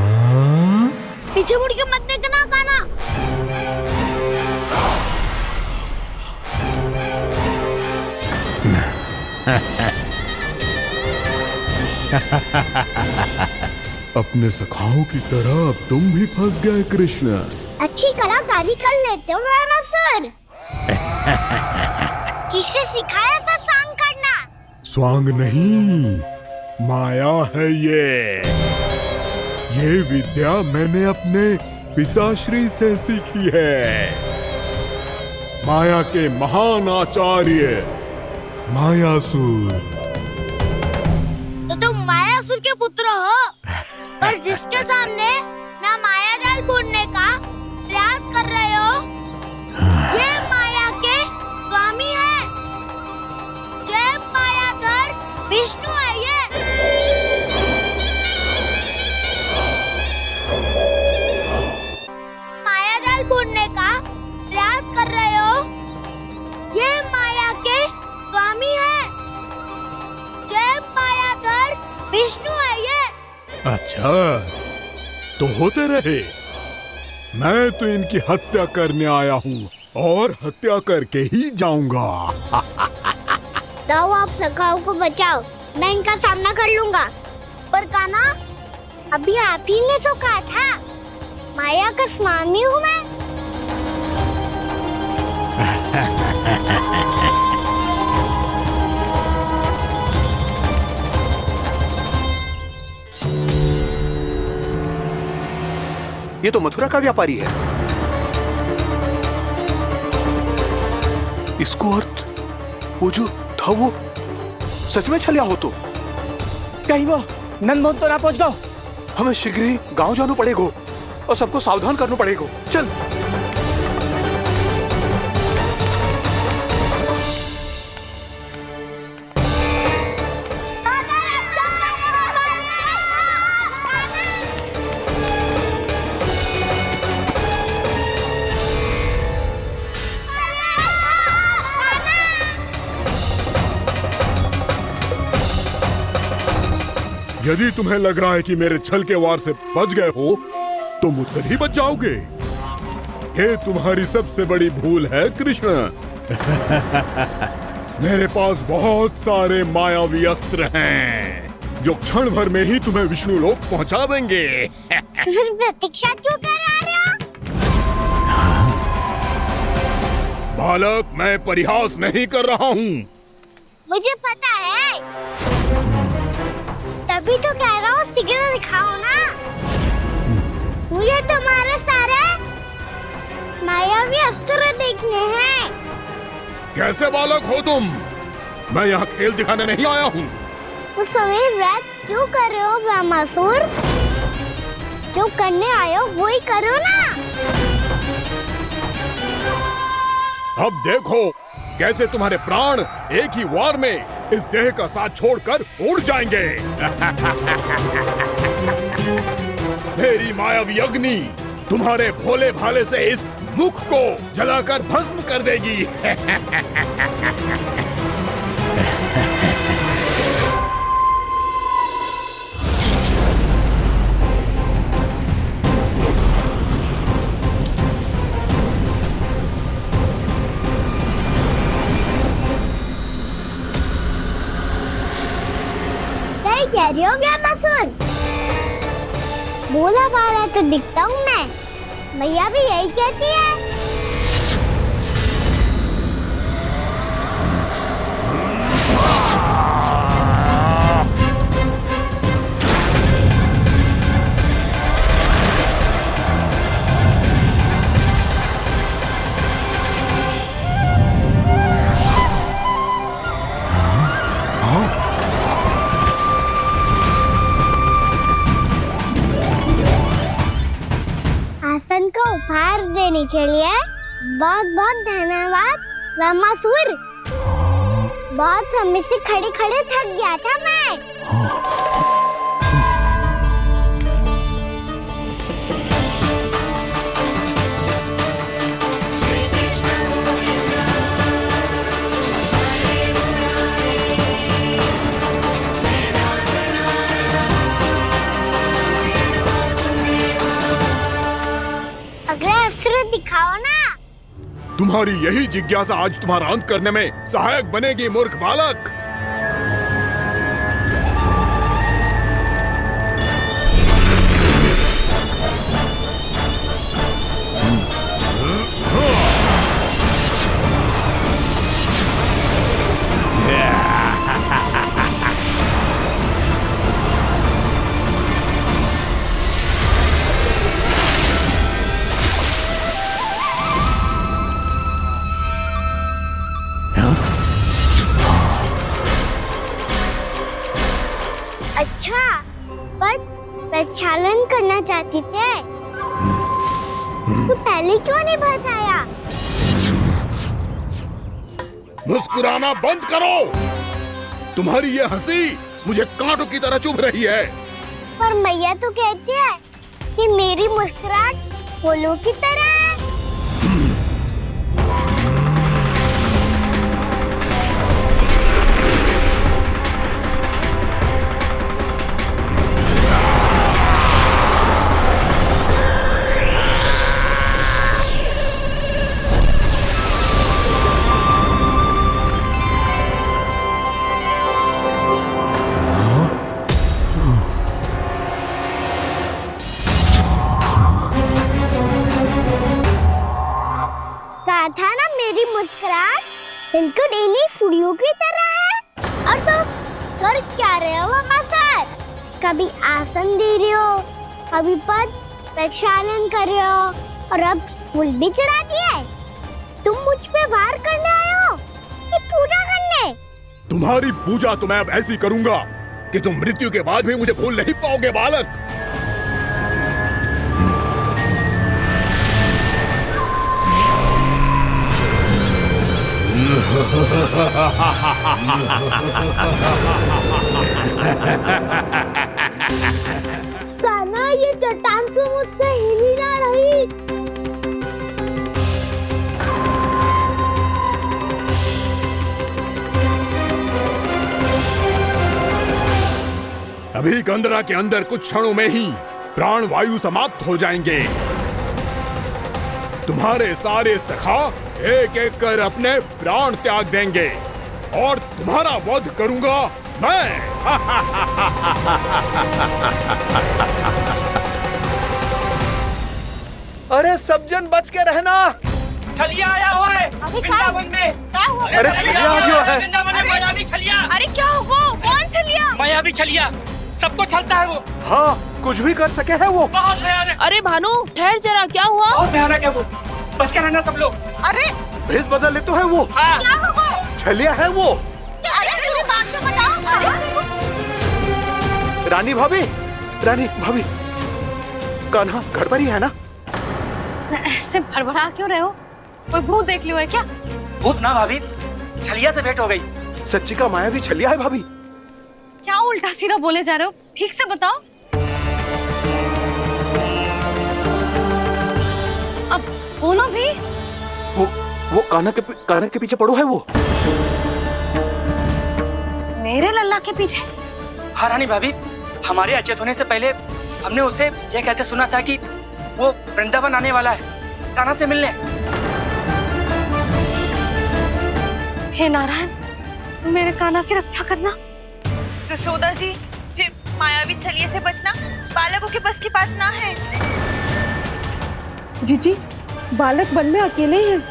पीछे मुड़ के मत देखना कान्हा। अपने सखाओं की तरह अब तुम भी फंस गए कृष्ण। अच्छी कलाकारी कर लेते हो ना सर। किससे सिखाया ऐसा स्वांग करना? स्वांग नहीं, माया है ये विद्या मैंने अपने पिताश्री से सीखी है। माया के महान आचार्य मायासुर। तो तुम मायासुर के पुत्र हो, पर जिसके सामने ना माया जाल बुनने का प्रयास कर रहे हो, ये माया के स्वामी है। अच्छा, तो होते रहे। मैं तो इनकी हत्या करने आया हूँ और हत्या करके ही जाऊंगा। दाऊ, आप सखाओ को बचाओ, मैं इनका सामना कर लूंगा। पर कान्हा, अभी आप ही ने तो कहा था माया का स्वामी हूँ मैं। ये तो मथुरा का व्यापारी है। इसको अर्थ वो जो था वो सच में छलिया हो तो कहीं वो नंदमोहन तो ना पहुंच गो। हमें शीघ्र ही गांव जाना पड़ेगा और सबको सावधान करना पड़ेगा। चल। यदि तुम्हें लग रहा है कि मेरे छल के वार से बच गए हो तो मुझसे भी बच जाओगे। ये तुम्हारी सबसे बड़ी भूल है कृष्ण। मेरे पास बहुत सारे मायावी अस्त्र हैं जो क्षण भर में ही तुम्हें विष्णु लोक पहुंचा देंगे। तो फिर प्रतीक्षा क्यों कर रहे हो? बालक, मैं परिहास नहीं कर रहा हूँ। मुझे पता है, तभी तो कह रहा हूँ शीघ्र दिखाओ ना। मुझे तुम्हारे सारे मायावी अस्त्र देखने हैं। कैसे बालक हो तुम? मैं यहाँ खेल दिखाने नहीं आया हूँ। उस समय व्रत क्यों कर रहे हो ब्रह्मासुर? जो करने आए हो वो ही करो ना। अब देखो कैसे तुम्हारे प्राण एक ही वार में इस देह का साथ छोड़कर उड़ जाएंगे। मेरी मायावी अग्नि तुम्हारे भोले भाले से इस मुख को जलाकर भस्म कर देगी। कह रही हो ब्रह्मासुर? बोला बाला तो दिखता हूँ मैं। मैया भी यही कहती है। आसन को उपहार देने के लिए बहुत बहुत धन्यवाद ब्रह्मासुर। बहुत समय से खड़े खड़े थक गया था मैं। अगला अस्त्र दिखाओ ना। तुम्हारी यही जिज्ञासा आज तुम्हारा अंत करने में सहायक बनेगी मूर्ख बालक। अच्छा, पर प्रक्षालन करना चाहती थे तो पहले क्यों नहीं बताया? मुस्कुराना बंद करो। तुम्हारी ये हंसी मुझे कांटों की तरह चुभ रही है। पर मैया तो कहती है कि मेरी मुस्कुराहट फूलों की तरह है। तुम्हारी मुस्कुराहट बिल्कुल इन्हीं फूलों की तरह है। और तुम कर क्या रहे हो वहाँ सर? कभी आसन दे रहे हो, कभी पद प्रक्षालन कर रहे हो और अब फूल भी चढ़ा दिया है। तुम मुझ पे वार करने आए हो कि पूजा करने? तुम्हारी पूजा तो मैं अब ऐसी करूंगा कि तुम मृत्यु के बाद भी मुझे भूल नहीं पाओगे बालक। कान्हा, ये चट्टान तो मुझसे हिल ही ना रही। अभी कंदरा के अंदर कुछ क्षणों में ही प्राण वायु समाप्त हो जाएंगे। तुम्हारे सारे सखा एक एक कर अपने प्राण त्याग देंगे और तुम्हारा वध करूंगा मैं। अरे सब जन बच के रहना। छलिया आया हुआ है वृंदावन में। अरे छलिया आ गया है। वृंदावन में मायावी छलिया। अरे क्या हुआ? कौन छलिया? मायावी छलिया, सबको छलता है वो। हाँ, कुछ भी कर सके है वो। बहुत भयानक। अरे भानु, ठहर जरा, क्या हुआ? बहुत भयानक है वो, बच के रहना सब लोग। अरे भेष बदल ले तो है वो। हाँ। क्या हुआ? छलिया है वो। अरे मेरी बात तो बताओ। रानी भाभी, रानी भाभी, कान्हा घर पर ही है ना? ऐसे भड़बड़ा क्यों रहे हो? कोई भूत देख लियो है क्या? भूत ना भाभी, छलिया से भेंट हो गई। सच्ची का मायावी छलिया है भाभी। क्या उल्टा सीधा बोले जा रहे हो? ठीक से बताओ। अब बोलो भी। वो कान्हा के पीछे पड़ो है वो। मेरे लल्ला के पीछे? हाँ रानी भाभी, हमारे अचेत होने से पहले हमने उसे ये कहते सुना था कि वो वृंदावन आने वाला है कान्हा से मिलने। हे नारायण, मेरे कान्हा की रक्षा करना। जसोदा जी, मायावी छलिए से बचना बालकों के बस की बात ना है। जीजी, बालक वन में अकेले हैं।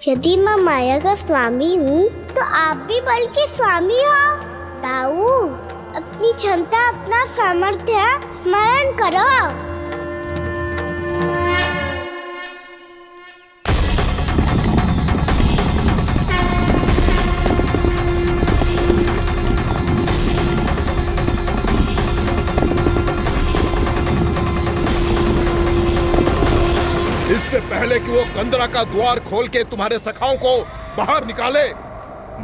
यदि मैं माया का स्वामी हूँ तो आप भी बल के स्वामी हो। ताऊ, अपनी क्षमता, अपना सामर्थ्य स्मरण करो। इससे पहले कि वो कंदरा का द्वार खोल के तुम्हारे सखाओं को बाहर निकाले,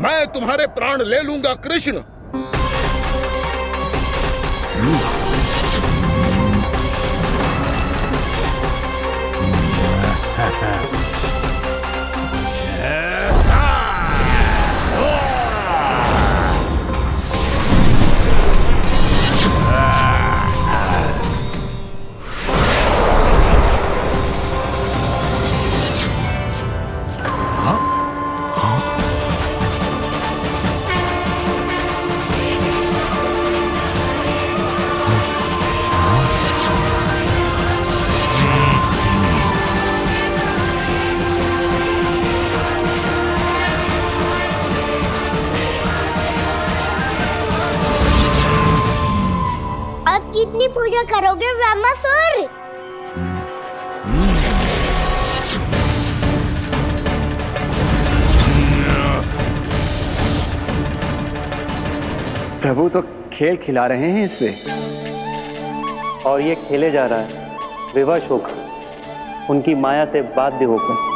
मैं तुम्हारे प्राण ले लूंगा कृष्ण। कितनी पूजा करोगे ब्रह्मासुर? प्रभु तो खेल खिला रहे हैं इससे, और ये खेले जा रहा है विवश होकर, उनकी माया से बाध्य होकर।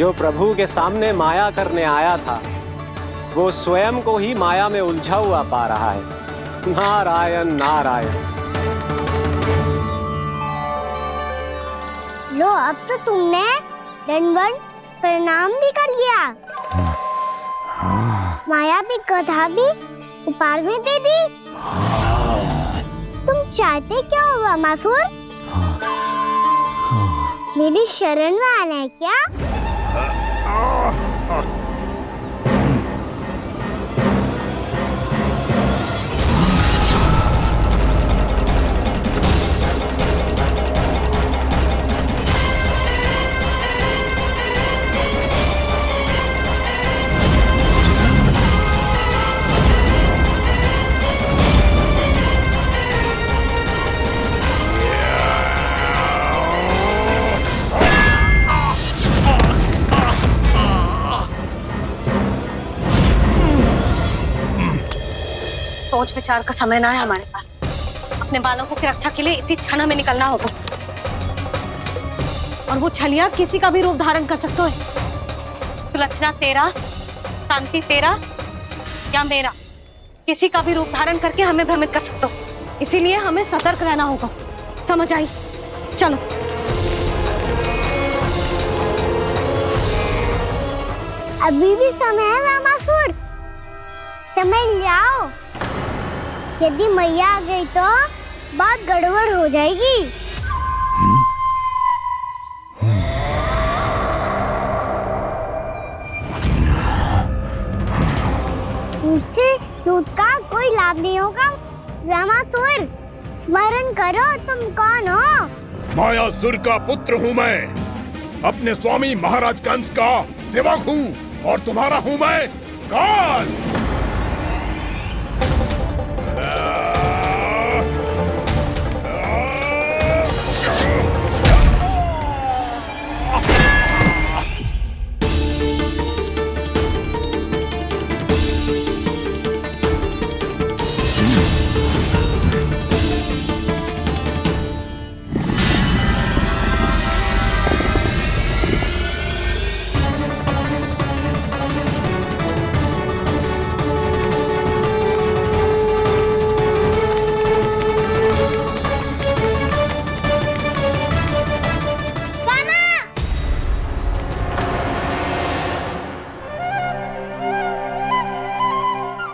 जो प्रभु के सामने माया करने आया था वो स्वयं को ही माया में उलझा हुआ पा रहा है। नारायण नारायण। लो, अब तो तुमने दंडवत प्रणाम भी कर लिया, माया भी कथा भी उपहार में दे दी। तुम चाहते क्या हो वामासुर? मेरी शरण में आना है क्या? सोच विचार का समय ना है हमारे पास। अपने बालकों की रक्षा के लिए इसी क्षण हमें निकलना होगा। और वो छलिया किसी का भी रूप धारण कर सकते है। सुलक्षणा तेरा, शांति तेरा या मेरा, किसी का भी रूप धारण करके हमें भ्रमित कर सकते हो। इसीलिए हमें सतर्क रहना होगा। समझ आई? चलो। अभी भी समय है वामासुर, समझ जाओ। यदि मैया आ गई तो बात गड़बड़ हो जाएगी। मुझसे दूध का कोई लाभ नहीं होगा। वामासुर, स्मरण करो तुम कौन हो? मायासुर का पुत्र हूँ मैं, अपने स्वामी महाराज कंस का सेवक हूँ, और तुम्हारा हूँ मैं काल।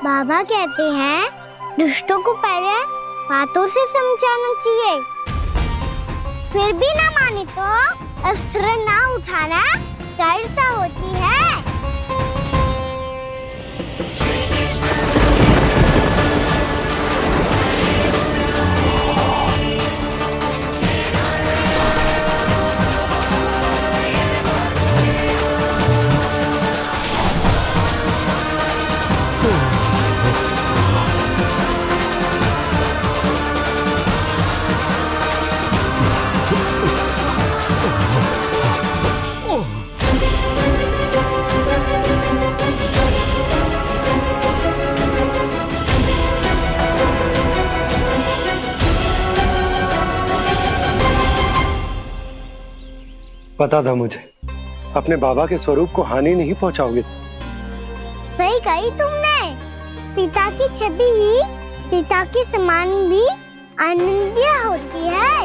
बाबा कहते हैं दुष्टों को पहले बातों से समझाना चाहिए, फिर भी ना माने तो अस्त्र ना उठाना दृढ़ता होती है। पता था मुझे, अपने बाबा के स्वरूप को हानि नहीं पहुंचाओगे। सही कही तुमने। पिता की छवि ही पिता के समान भी आनंदीय होती है।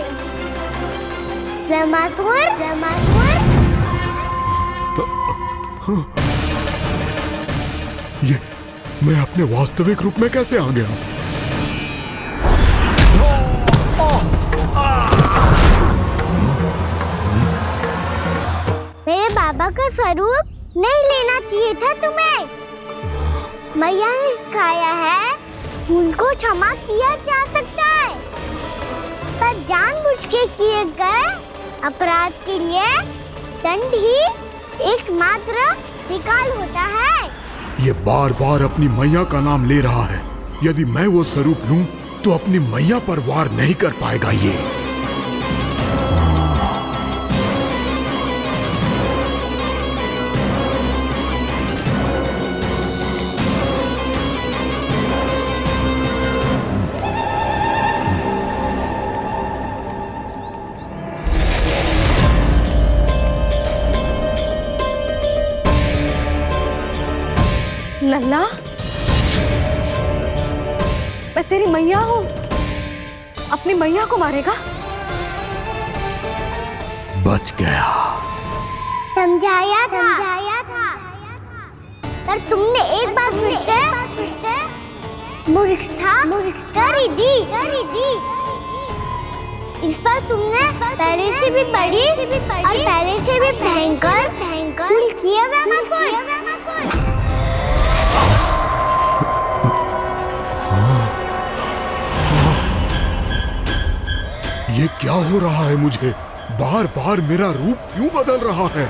वामासुर, वामासुर। ये मैं अपने वास्तविक रूप में कैसे आ गया? मेरे बाबा का स्वरूप नहीं लेना चाहिए था तुम्हें। मैया ने सिखाया है भूल को क्षमा किया जा सकता है, पर जानबूझ के किए गए अपराध के लिए दंड ही एकमात्र विकल्प होता है। ये बार बार अपनी मैया का नाम ले रहा है। यदि मैं वो स्वरूप लूं तो अपनी मैया पर वार नहीं कर पाएगा ये। लल्ला, मैं तेरी मैया हूँ, अपनी मैया को मारेगा? बच गया। समझाया था पर तुमने एक बार फिर से मूर्खता कर ही दी। इस बार तुमने पहले से भी बड़ी और पहले से भी भयंकर भूल किया ये क्या हो रहा है मुझे? बार बार मेरा रूप क्यों बदल रहा है?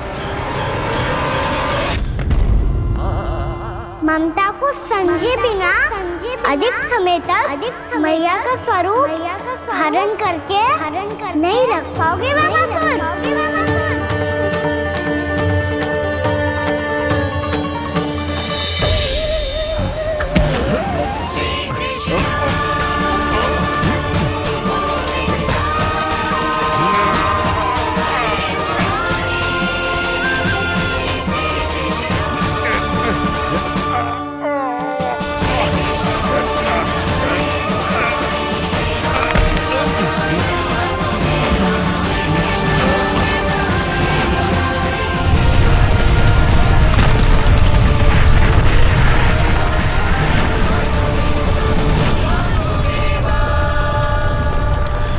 ममता को समझे बिना अधिक समय तक मैया का स्वरूप हरण करके नहीं रख पाओगे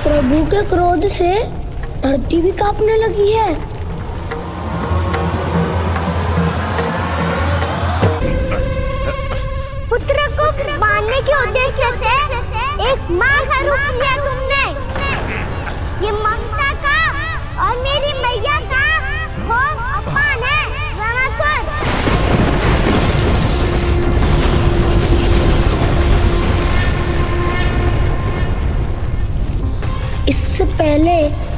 प्रभु के क्रोध से धरती भी कांपने लगी है। पुत्र को मारने के उद्देश्य से एक मां का रूप लिया तुमने। ये ममता का और मेरी मैया का घोर अपमान है रामासुर। इससे पहले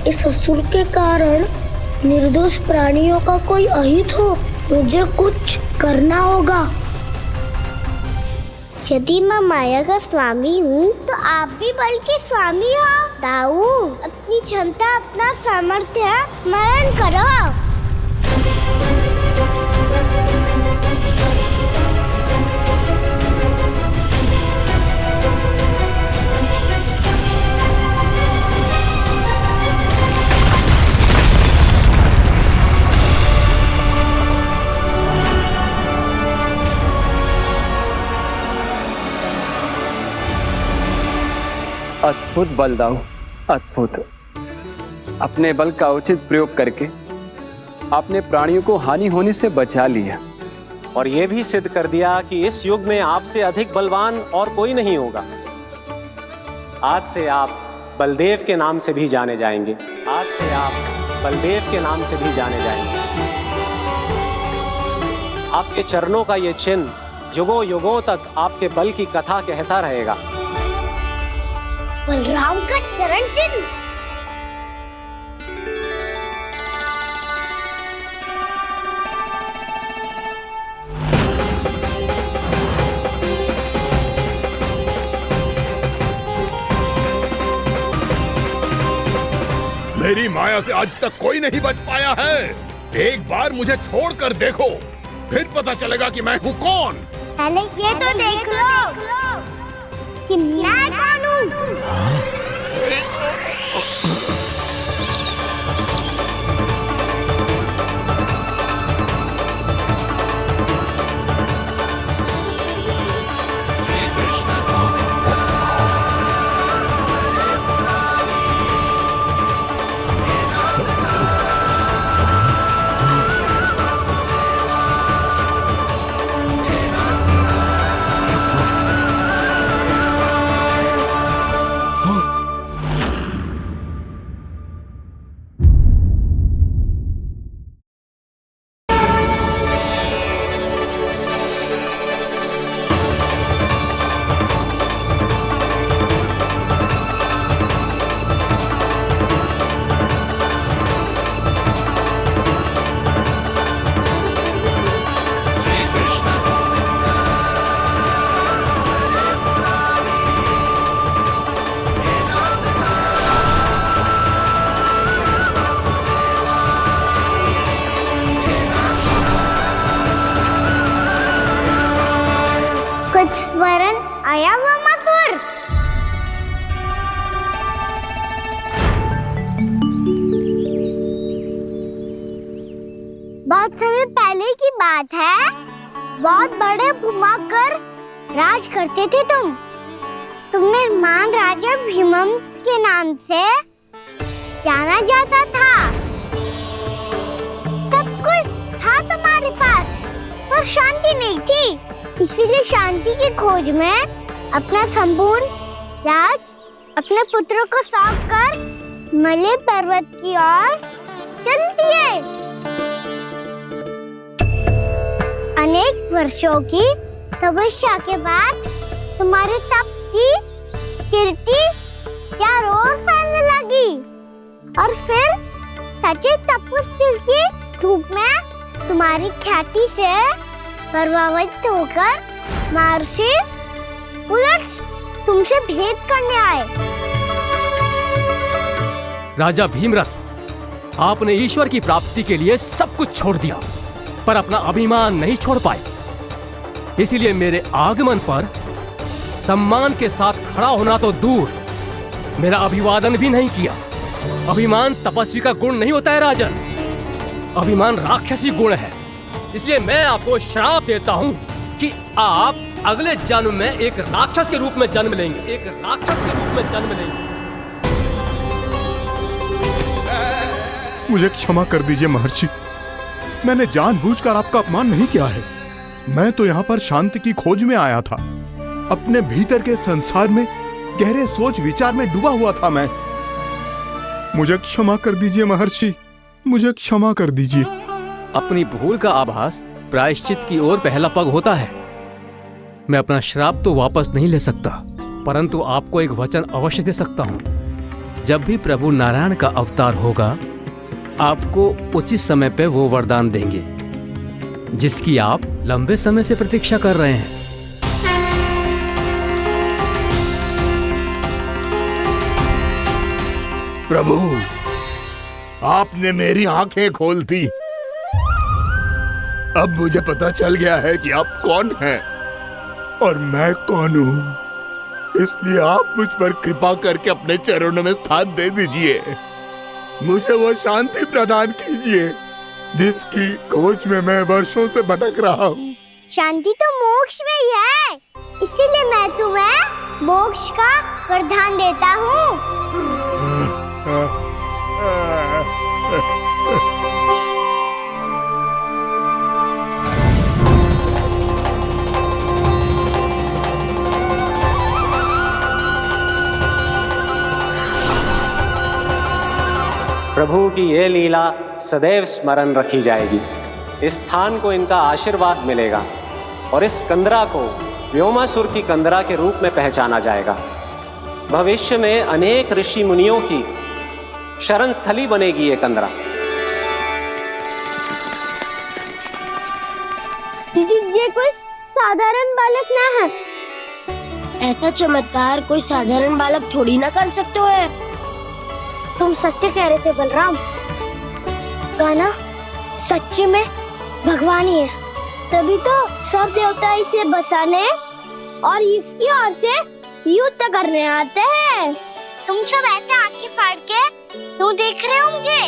इस असुर के कारण निर्दोष प्राणियों का कोई अहित हो, मुझे कुछ करना होगा। यदि मैं माया का स्वामी हूँ तो आप भी बल के स्वामी हो। दाऊ, अपनी क्षमता अपना सामर्थ्य स्मरण करो। अद्भुत बलदाऊ, अद्भुत। अपने बल का उचित प्रयोग करके आपने प्राणियों को हानि होने से बचा लिया और ये भी सिद्ध कर दिया कि इस युग में आपसे अधिक बलवान और कोई नहीं होगा। आज से आप बलदेव के नाम से भी जाने जाएंगे। आज से आप बलदेव के नाम से भी जाने जाएंगे। आपके चरणों का ये चिन्ह युगों युगों तक आपके बल की कथा कहता रहेगा। बलराम का चरण चिन्ह। मेरी माया से आज तक कोई नहीं बच पाया है। एक बार मुझे छोड़कर देखो, फिर पता चलेगा कि मैं हूँ कौन। पहले ये तो देख लो कि मैं कौन हूँ। वरन आया वामासुर। बहुत समय पहले की बात है। बहुत बड़े भूमाकर राज करते थे तुम। तुम्हें महान राजा भीमम के नाम से जाना जाता था। सब कुछ था तुम्हारे पास, पर शांति नहीं थी। इसीलिए शांति की खोज में अपना संपूर्ण राज अपने पुत्रों को सौंप कर मलय पर्वत की ओर चलती है। अनेक वर्षों की तपस्या के बाद तुम्हारे तप की कीर्ति चारों ओर फैलने लगी और फिर सच्चे तपस्वी की धूप में तुम्हारी ख्याति से प्रभावित होकर महर्षि उलट तुमसे भेंट करने आए। राजा भीमरथ, आपने ईश्वर की प्राप्ति के लिए सब कुछ छोड़ दिया, पर अपना अभिमान नहीं छोड़ पाए। इसीलिए मेरे आगमन पर सम्मान के साथ खड़ा होना तो दूर, मेरा अभिवादन भी नहीं किया। अभिमान तपस्वी का गुण नहीं होता है राजन, अभिमान राक्षसी गुण है। इसलिए मैं आपको श्राप देता हूं कि आप अगले जन्म में एक राक्षस के रूप में जन्म लेंगे, एक राक्षस के रूप में जन्म लेंगे। मुझे क्षमा कर दीजिए महर्षि, मैंने जानबूझकर आपका अपमान नहीं किया है। मैं तो यहाँ पर शांति की खोज में आया था। अपने भीतर के संसार में गहरे सोच विचार में डूबा हुआ था मैं। मुझे क्षमा कर दीजिए महर्षि, मुझे क्षमा कर दीजिए। अपनी भूल का आभास प्रायश्चित की ओर पहला पग होता है। मैं अपना श्राप तो वापस नहीं ले सकता, परंतु आपको एक वचन अवश्य दे सकता हूँ। जब भी प्रभु नारायण का अवतार होगा, आपको उचित समय पे वो वरदान देंगे जिसकी आप लंबे समय से प्रतीक्षा कर रहे हैं। प्रभु, आपने मेरी आंखें खोल दी। अब मुझे पता चल गया है कि आप कौन हैं और मैं कौन हूं। इसलिए आप मुझ पर कृपा करके अपने चरणों में स्थान दे दीजिए। मुझे वो शांति प्रदान कीजिए जिसकी खोज में मैं वर्षों से भटक रहा हूँ। शांति तो मोक्ष में ही है, इसीलिए मैं तुम्हें मोक्ष का वरदान देता हूँ। प्रभु की ये लीला सदैव स्मरण रखी जाएगी। इस स्थान को इनका आशीर्वाद मिलेगा और इस कंदरा को व्योमासुर की कंदरा के रूप में पहचाना जाएगा। भविष्य में अनेक ऋषि मुनियों की शरण स्थली बनेगी ये कंदरा। दीदी, ये कोई साधारण बालक ना है। ऐसा चमत्कार कोई साधारण बालक थोड़ी ना कर सकते है। तुम सत्य कह रहे थे बलराम, कान्हा सच्ची में भगवान ही है। तभी तो सब देवता इसे बसाने और इसकी ओर से युद्ध करने आते हैं। तुम सब ऐसे आंखें फाड़ के क्यों देख रहे हो मुझे?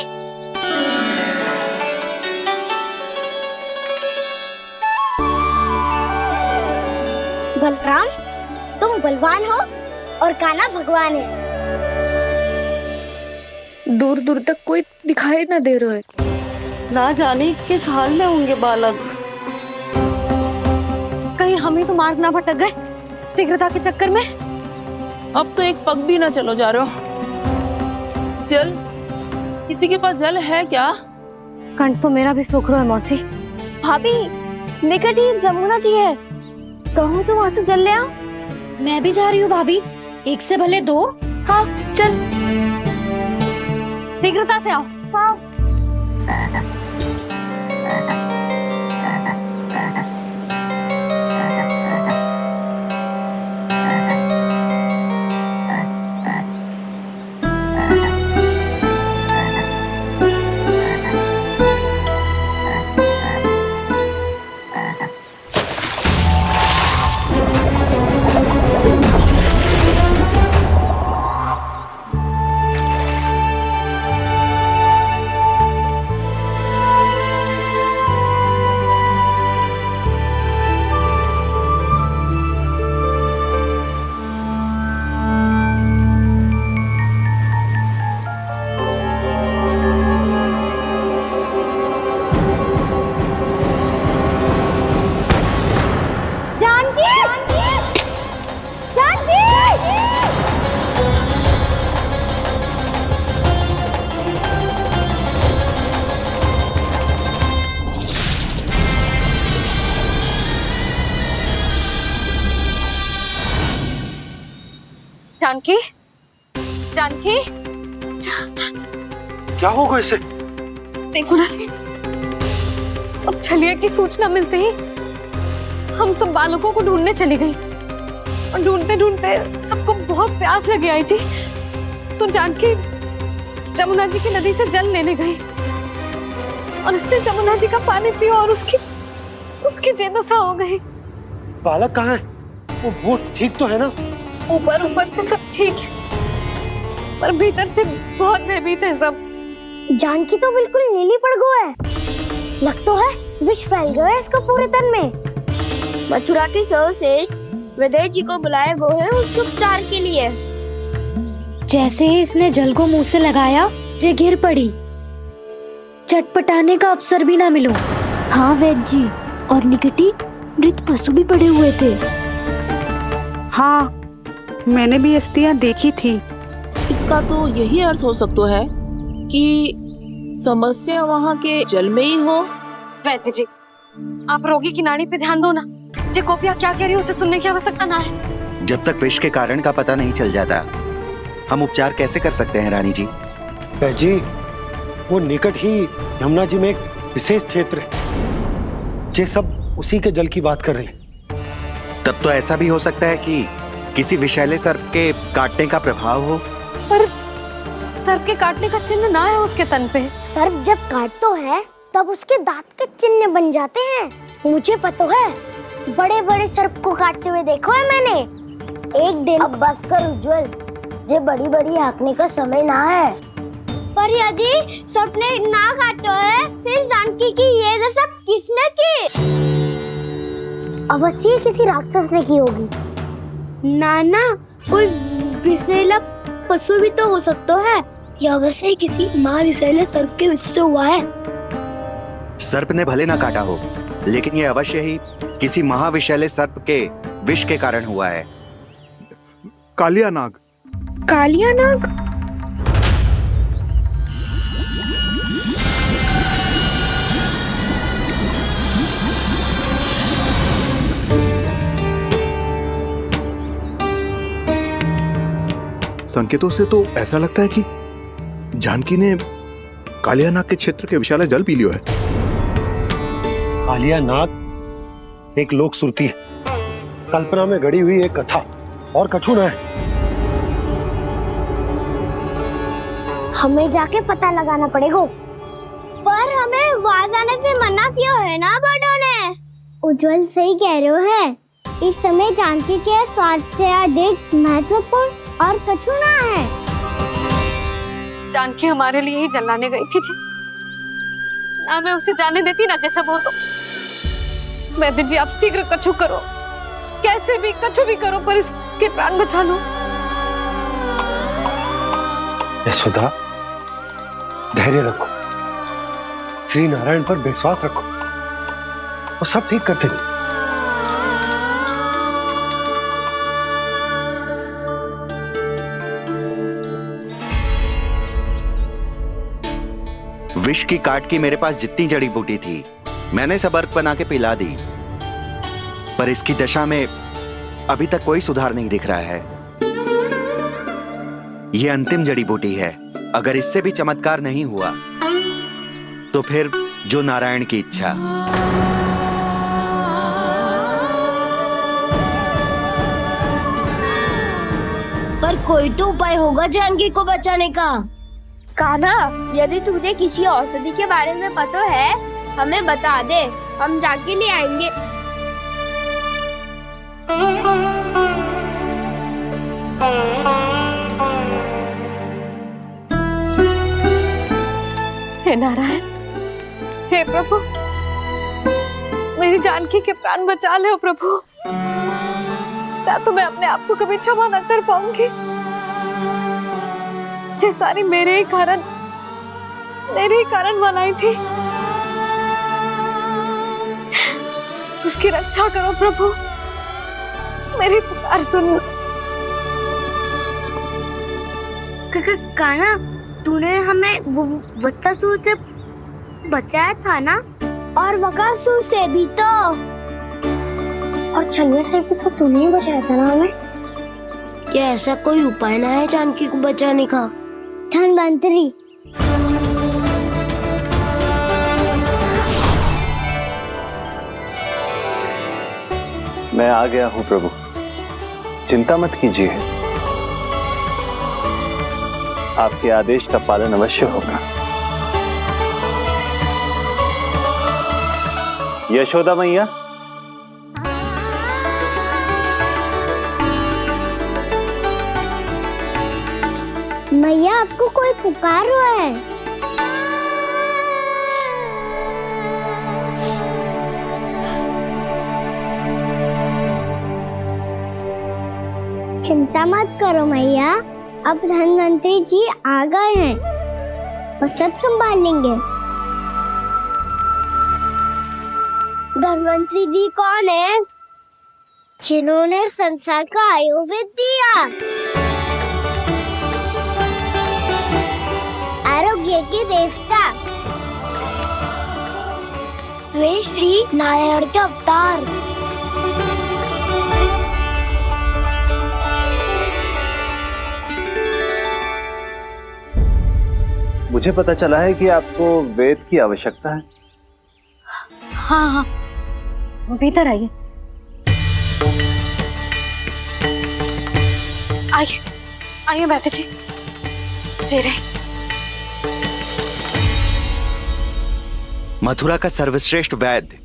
बलराम, तुम बलवान हो और कान्हा भगवान है। दूर दूर तक कोई दिखाई न दे रहा है। ना जाने किस हाल में होंगे बालक। कहीं हम ही तो मार्ग ना भटक गए शीघ्रता के चक्कर में। अब तो एक पग भी ना चलो जा रहे हो। जल, किसी के पास जल है क्या? कंठ तो मेरा भी सूख रहा है मौसी। भाभी, निकट ही जमुना जी है, कहूँ तो वहाँ से जल ले आओ। मैं भी जा रही हूँ भाभी, एक से भले दो। हाँ चल, शीघ्रता से आओ। हाँ। जानकी, जानकी, क्या होगा इसे? देखो ना जी, अब छलिया की सूचना मिलते ही हम सब बालकों को ढूंढने चली गई और ढूंढते ढूंढते सबको बहुत प्यास लगी आई जी। तो जानकी जमुना जी की नदी से जल लेने गई और उसने जमुना जी का पानी पिया और उसकी जेदशा हो गई। बालक कहाँ है? वो ठीक तो है ना? ऊपर ऊपर से सब ठीक है, पर भीतर से बहुत भयभीत है सब। जानकी तो बिल्कुल नीली पड़ गया है, लग तो है विष फैल गया है इसको पूरे तन में। मथुरा के सर्वश्रेष्ठ विदेह जी को बुलाए गए हैं उसके उपचार के लिए। जैसे ही इसने जल को मुंह से लगाया, ये गिर पड़ी। चटपटाने का अवसर भी ना मिलो। हाँ वैद्य जी, और निकटी मृत पशु भी पड़े हुए थे। हाँ, मैंने भी अस्थियां देखी थी। इसका तो यही अर्थ हो सकता है कि समस्या वहाँ के जल में ही हो। वैद्य जी, आप रोगी की नाड़ी पे ध्यान दो ना। जे गोपिया क्या कह रही है उसे सुनने की आवश्यकता ना है। जब तक विष के कारण का पता नहीं चल जाता, हम उपचार कैसे कर सकते हैं रानी जी? जी, वो निकट ही यमुना जी में एक विशेष क्षेत्र है, ये सब उसी के जल की बात कर रहे हैं। तब तो ऐसा भी हो सकता है कि किसी विषैले सर्प के काटने का प्रभाव हो। पर सर्प के काटने का चिन्ह ना है उसके तन पे। सर्प जब काटता है तब उसके दांत के चिन्ह बन जाते हैं। मुझे पता है, बड़े बड़े सर्प को काटते हुए देखो है मैंने। एक दिन अब बस कर उज्जवल, ये बड़ी बड़ी हाँकने का समय ना है। पर यदि सर्प ने ना काटा है, फिर जानकी की ये दशा किसने की? अवश्य किसी राक्षस ने की होगी। नाना, कोई विषैला पशु भी तो हो सकता है, या अवश्य किसी महाविषैले सर्प के विष से हुआ है। सर्प ने भले ना काटा हो, लेकिन ये अवश्य ही किसी महाविषैले सर्प के विष के कारण हुआ है। कालिया नाग। कालिया नाग? संकेतों से तो ऐसा लगता है कि जानकी ने कालिया नाग के क्षेत्र के विशाल जल पी लियो है। कालिया नाग एक लोक श्रुति है, कल्पना में गढ़ी हुई एक कथा, और कछु ना है। हमें जाके पता लगाना पड़ेगा। पर हमें वहां जाने से मना किया है ना बड़ों ने। उज्जवल सही कह रहे हो है, इस समय जानकी के स्वार्थ से अधिक महत्वपूर्ण और कछु ना है। जानकी हमारे लिए ही जलाने गई थी जी, ना मैं उसे जाने देती ना जैसा वो तो। वैद्य जी, आप शीघ्र कछु करो, कैसे भी कछु भी करो, पर इसके प्राण बचा लो। यशोदा, धैर्य रखो, श्री नारायण पर विश्वास रखो, वो सब ठीक कर देंगे। विष की काट की मेरे पास जितनी जड़ी बूटी थी, मैंने सब अर्क बना के पिला दी, पर इसकी दशा में अभी तक कोई सुधार नहीं दिख रहा है। यह अंतिम जड़ी बूटी है, अगर इससे भी चमत्कार नहीं हुआ तो फिर जो नारायण की इच्छा। पर कोई तो उपाय होगा जानकी को बचाने का। कान्हा, यदि तुझे किसी औषधि के बारे में पता है, हमें बता दे, हम जाके ले आएंगे। हे नारायण, हे प्रभु, मेरी जानकी के प्राण बचा ले प्रभु। क्या तो मैं अपने आप को कभी क्षमा न कर पाऊंगी। ये सारी मेरे ही कारण बनाई थी। उसकी रक्षा करो प्रभु, मेरी पुकार सुनो। कान्हा, तूने हमें वत्सासुर से बचाया था ना? और बकासुर से भी तो। और छलिया से भी तो तूने ही बचाया था ना हमें? क्या ऐसा कोई उपाय ना है जानकी को बचाने का? धनवंतरी, मैं आ गया हूँ प्रभु, चिंता मत कीजिए, आपके आदेश का पालन अवश्य होगा। यशोदा मैया, मैया आपको कोई पुकार रहा है। चिंता मत करो मैया, अब धनवंतरी जी आ गए हैं, वो सब संभाल लेंगे। धनवंतरी जी कौन है? जिन्होंने संसार का आयुर्वेद दिया, आरोग्य के देवता, वे श्री नारायण के अवतार। मुझे पता चला है कि आपको वेद की आवश्यकता है। हाँ हाँ, भीतर आइए। आइए आइए बैठे जी। जी रहे। मथुरा का सर्वश्रेष्ठ वैद्य